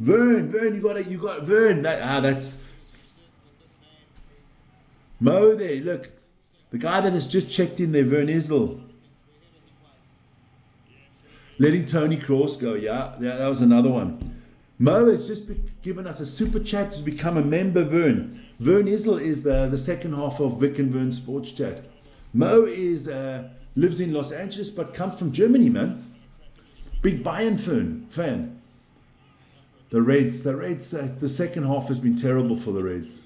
Vern, you got Vern. That's Mo there. Look, the guy that has just checked in there, Vern Isdell. Letting Tony Cross go, yeah, that was another one. Mo has just given us a super chat to become a member, Vern. Vern Isdell is the second half of Vic and Vern Sports Chat. Mo lives in Los Angeles but comes from Germany, man. Big Bayern fan. The Reds, the second half has been terrible for the Reds.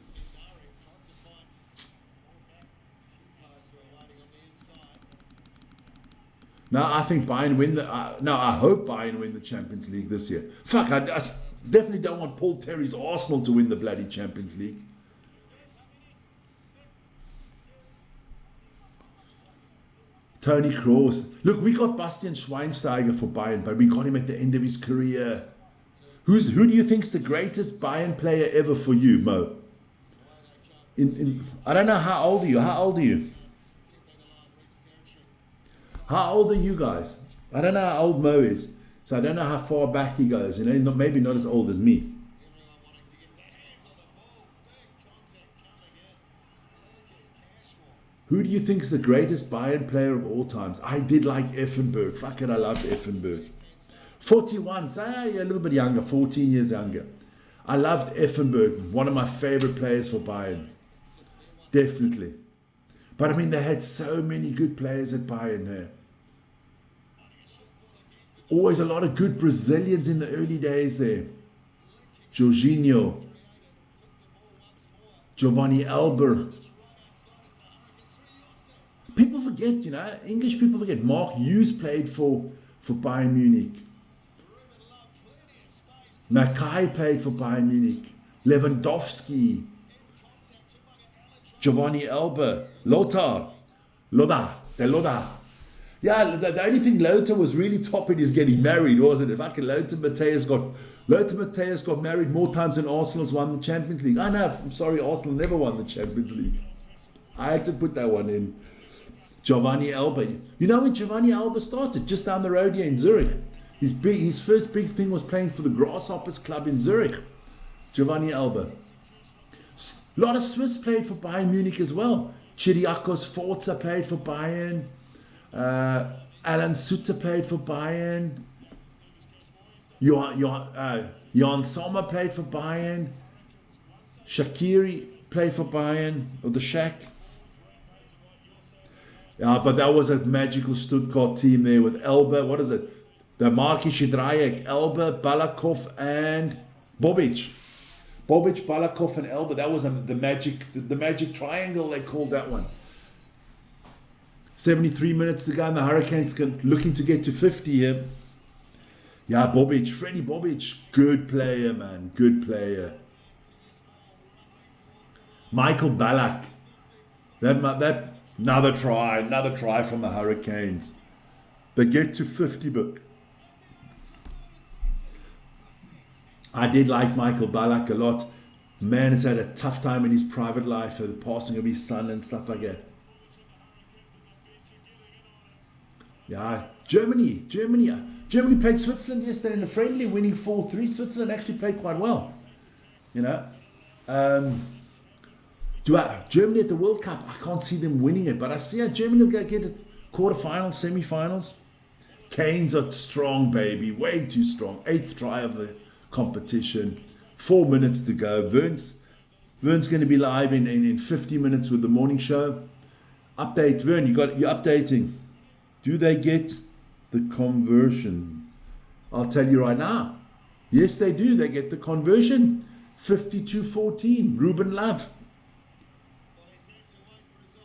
Now I think Bayern win I hope Bayern win the Champions League this year. Fuck, I definitely don't want Paul Terry's Arsenal to win the bloody Champions League. Tony Kroos. Look, we got Bastian Schweinsteiger for Bayern, but we got him at the end of his career. Who do you think's the greatest Bayern player ever for you, Mo? I don't know, how old are you? How old are you guys? I don't know how old Mo is, so I don't know how far back he goes. You know, maybe not as old as me. Who do you think is the greatest Bayern player of all times? I did like Effenberg. Fuck it, I loved Effenberg. 41, so a little bit younger, 14 years younger. I loved Effenberg, one of my favorite players for Bayern. Definitely. But I mean, they had so many good players at Bayern here. Always a lot of good Brazilians in the early days there. Jorginho, Giovanni Elber. People forget, you know, English people forget. Mark Hughes played for Bayern Munich. Mackay played for Bayern Munich. Lewandowski. Giovanni Elber. Lothar. Yeah, the only thing Lothar was really topping is getting married, wasn't it? Fucking Lothar Matthäus got married more times than Arsenal's won the Champions League. I know, I'm sorry, Arsenal never won the Champions League. I had to put that one in. Giovanni Elber. You know when Giovanni Elber started? Just down the road here in Zurich. His first big thing was playing for the Grasshoppers Club in Zurich. Giovanni Elber. A lot of Swiss played for Bayern Munich as well. Chiriakos Forza played for Bayern. Alan Sutter played for Bayern. Jan Sommer played for Bayern. Shaqiri played for Bayern, or the Shaq. Yeah, but that was a magical Stuttgart team there with Elber. What is it? The Markische Dreieck, Elber, Balakov, and Bobic. Bobic, Balakov, and Elber. That was the magic triangle, they called that one. 73 minutes to go, and the Hurricanes looking to get to 50 here. Yeah, Bobic, Freddie Bobic, good player, man, good player. Michael Ballack, that another try from the Hurricanes. They get to 50, but I did like Michael Ballack a lot. Man has had a tough time in his private life, the passing of his son and stuff like that. Yeah, Germany played Switzerland yesterday in a friendly, winning 4-3. Switzerland actually played quite well. You know, Germany at the World Cup, I can't see them winning it, but I see how Germany will get to quarterfinals, semi-finals. Canes are strong, baby, way too strong. 8th try of the competition. 4 minutes to go. Vern's going to be live in 50 minutes with the morning show. Update, Vern, you're updating. Do they get the conversion? I'll tell you right now. Yes, they do. They get the conversion. 52-14. Ruben Love.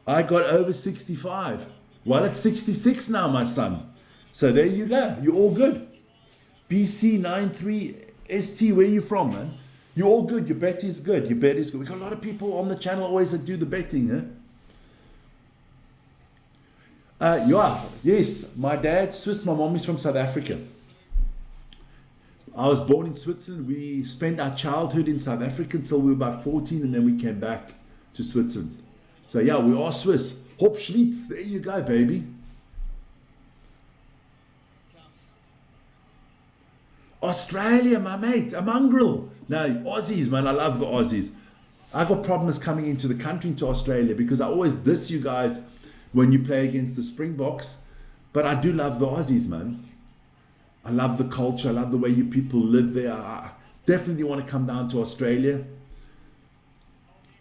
I got over 65. Well, it's 66 now, my son. So there you go. You're all good. BC93ST, where are you from, man? You're all good. Your bet is good. Your bet is good. We've got a lot of people on the channel always that do the betting, huh? Yes, my dad's Swiss, my mom is from South Africa. I was born in Switzerland. We spent our childhood in South Africa until we were about 14, and then we came back to Switzerland. So yeah, we are Swiss. Hop Schlitz, there you go, baby. Australia, my mate, a mongrel. No, Aussies, man, I love the Aussies. I got problems coming into the country, into Australia, because I always diss you guys when you play against the Springboks. But I do love the Aussies, man. I love the culture. I love the way you people live there. I definitely want to come down to Australia.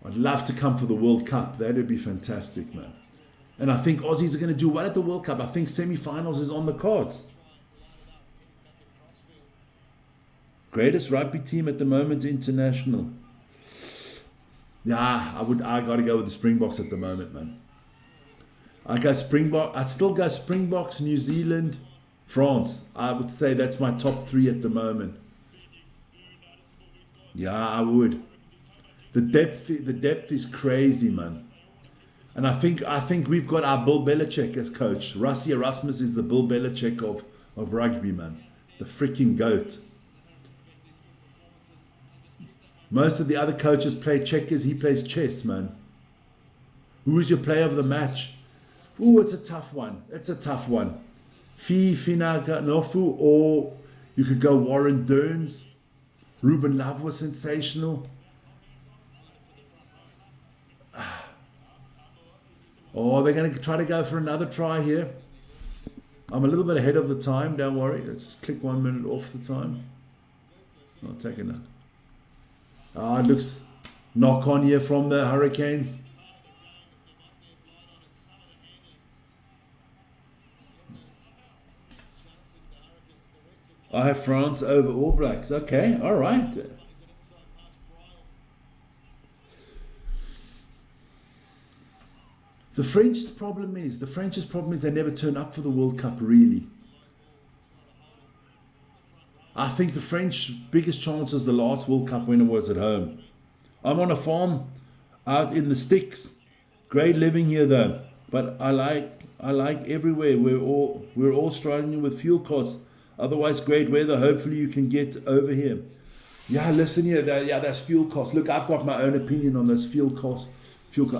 I'd love to come for the World Cup. That would be fantastic, man. And I think Aussies are going to do well at the World Cup. I think semi-finals is on the cards. Greatest rugby team at the moment, international. Yeah, I got to go with the Springboks at the moment, man. I'd still go Springboks, New Zealand, France. I would say that's my top 3 at the moment. Yeah, I would. The depth is crazy, man. And I think we've got our Bill Belichick as coach. Rassie Erasmus is the Bill Belichick of rugby, man. The freaking GOAT. Most of the other coaches play checkers. He plays chess, man. Who is your player of the match? Ooh, it's a tough one. Finaga Nofu, or you could go Warren Durns. Ruben Love was sensational. Oh, they're going to try to go for another try here. I'm a little bit ahead of the time. Don't worry. Let's click 1 minute off the time. I'll take it now. Ah, it looks knock on here from the Hurricanes. I have France over All Blacks. Okay, all right. The French's problem is they never turn up for the World Cup, really. I think the French biggest chances the last World Cup winner was at home. I'm on a farm out in the sticks. Great living here though, but I like everywhere. We're all struggling with fuel costs. Otherwise, great weather. Hopefully, you can get over here. Yeah, listen here. That's fuel costs. Look, I've got my own opinion on this fuel cost.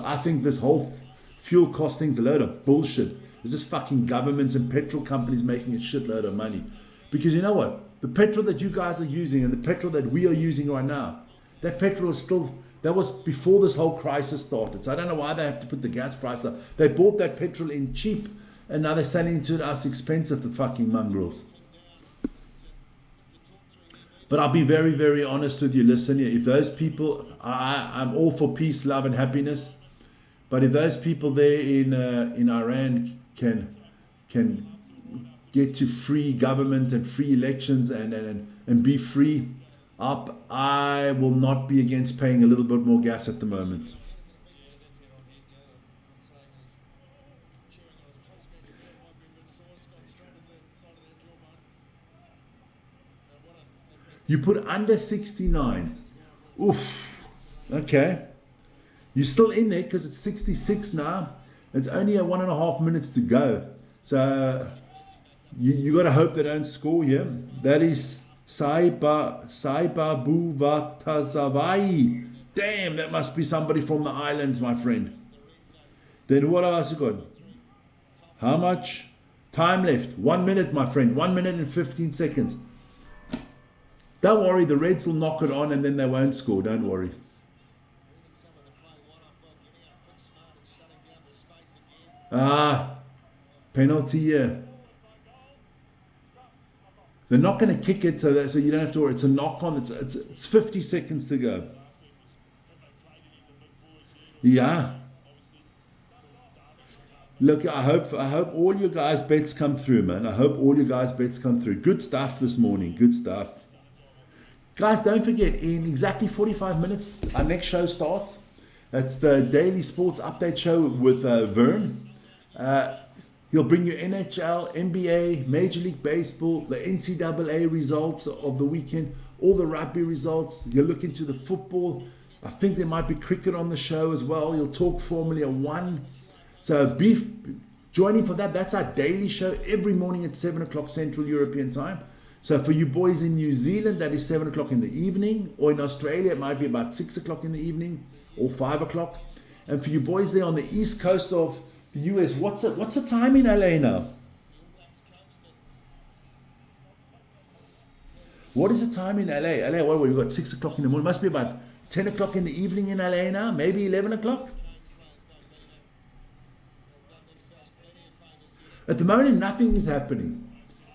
I think this whole fuel cost thing's a load of bullshit. It's just fucking governments and petrol companies making a shitload of money. Because you know what? The petrol that you guys are using and the petrol that we are using right now, that petrol is still, that was before this whole crisis started. So I don't know why they have to put the gas price up. They bought that petrol in cheap and now they're selling it to us expensive, the fucking mongrels. But I'll be very, very honest with you. Listen here, if those people, I'm all for peace, love and happiness. But if those people there in Iran can get to free government and free elections and be free, I will not be against paying a little bit more gas at the moment. You put under 69. Oof. Okay. You're still in there because it's 66 now. It's only 1.5 minutes to go. So you got to hope they don't score here. That is Saiba Buvatazavai. Damn, that must be somebody from the islands, my friend. Then what else you got? How much time left? 1 minute, my friend. 1 minute and 15 seconds. Don't worry, the Reds will knock it on and then they won't score. Don't worry. Penalty here. They're not going to kick it, so you don't have to worry. It's a knock on. It's 50 seconds to go. Yeah. Look, I hope all your guys' bets come through, man. I hope all your guys' bets come through. Good stuff this morning. Good stuff. Guys, don't forget, in exactly 45 minutes, our next show starts. It's the Daily Sports Update Show with Vern. He'll bring you NHL, NBA, Major League Baseball, the NCAA results of the weekend, all the rugby results. You'll look into the football. I think there might be cricket on the show as well. You'll talk Formula 1. So join in for that. That's our daily show every morning at 7 o'clock Central European Time. So for you boys in New Zealand, that is 7 o'clock in the evening, or in Australia, it might be about 6 o'clock in the evening, or 5 o'clock. And for you boys there on the east coast of the US, what's the time in LA now? What is the time in LA? LA, what, we've got 6 o'clock in the morning. It must be about 10 o'clock in the evening in LA now, maybe 11 o'clock. At the moment, nothing is happening.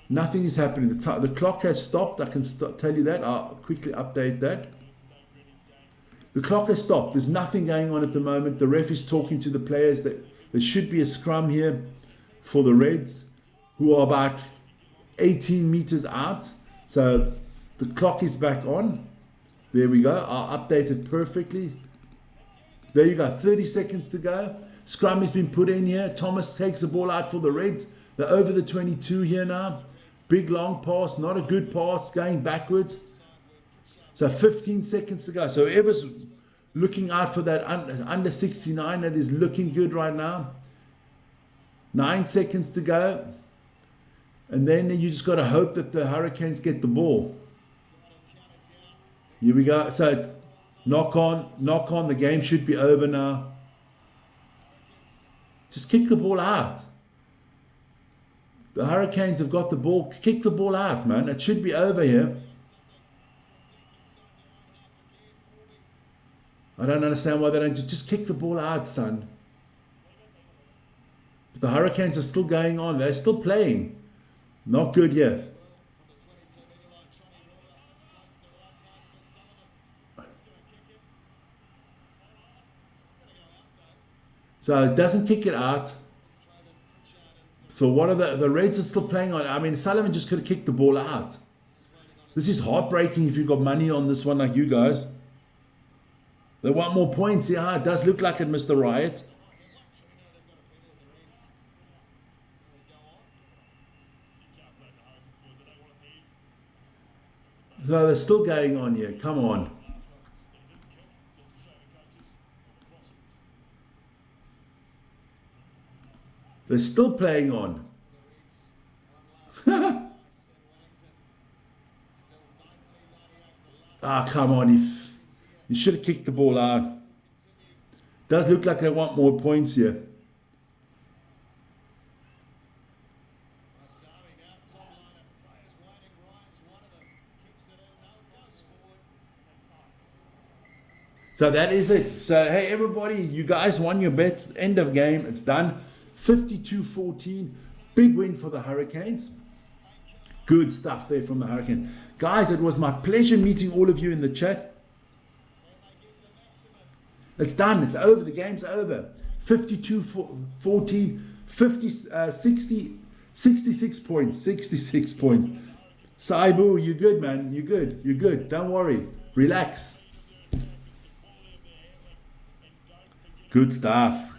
Nothing is happening. The clock has stopped. I can tell you that. I'll quickly update that. The clock has stopped. There's nothing going on at the moment. The ref is talking to the players. That there should be a scrum here for the Reds, who are about 18 meters out. So the clock is back on. There we go. I'll update it perfectly. There you go. 30 seconds to go. Scrum has been put in here. Thomas takes the ball out for the Reds. They're over the 22 here now. Big long pass, not a good pass, going backwards. So 15 seconds to go. So whoever's looking out for that under 69, that is looking good right now. 9 seconds to go. And then you just got to hope that the Hurricanes get the ball. Here we go. So it's knock on. The game should be over now. Just kick the ball out. The Hurricanes have got the ball. Kick the ball out, man. It should be over here. I don't understand why they don't just kick the ball out, son. But the Hurricanes are still going on. They're still playing. Not good here. So it doesn't kick it out. So what are the Reds are still playing on? I mean, Sullivan just could have kicked the ball out. This is heartbreaking if you've got money on this one like you guys. They want more points. Yeah, it does look like it, Mr. Riot. So they're still going on here. Come on. They're still playing on. Ah, come on. You should have kicked the ball out. Does look like they want more points here. So that is it. So, hey, everybody, you guys won your bets. End of game. It's done. 52-14. Big win for the Hurricanes. Good stuff there from the Hurricanes. Guys, it was my pleasure meeting all of you in the chat. It's done. It's over. The game's over. 52-14. 66 points. 66 points. Saibu, you're good, man. You're good. You're good. Don't worry. Relax. Good stuff.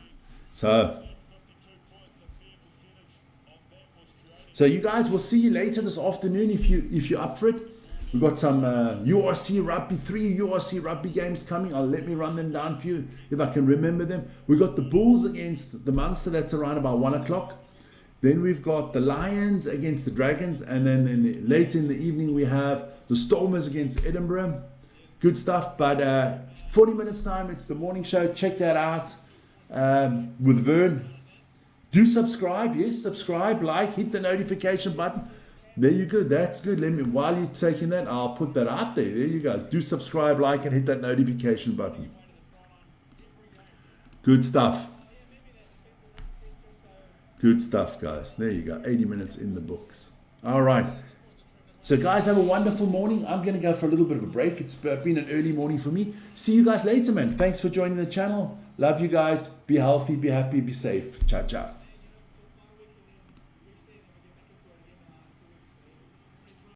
So you guys, we'll see you later this afternoon if you're up for it. We've got some URC rugby, 3 URC rugby games coming. Let me run them down for you if I can remember them. We've got the Bulls against the Munster. That's around about 1 o'clock. Then we've got the Lions against the Dragons. And then late in the evening, we have the Stormers against Edinburgh. Good stuff. But 40 minutes time, it's the morning show. Check that out with Vern. Do subscribe. Yes, subscribe, like, hit the notification button. There you go. That's good. While you're taking that, I'll put that out there. There you go. Do subscribe, like, and hit that notification button. Good stuff. Good stuff, guys. There you go. 80 minutes in the books. All right. So, guys, have a wonderful morning. I'm going to go for a little bit of a break. It's been an early morning for me. See you guys later, man. Thanks for joining the channel. Love you guys. Be healthy, be happy, be safe. Ciao, ciao.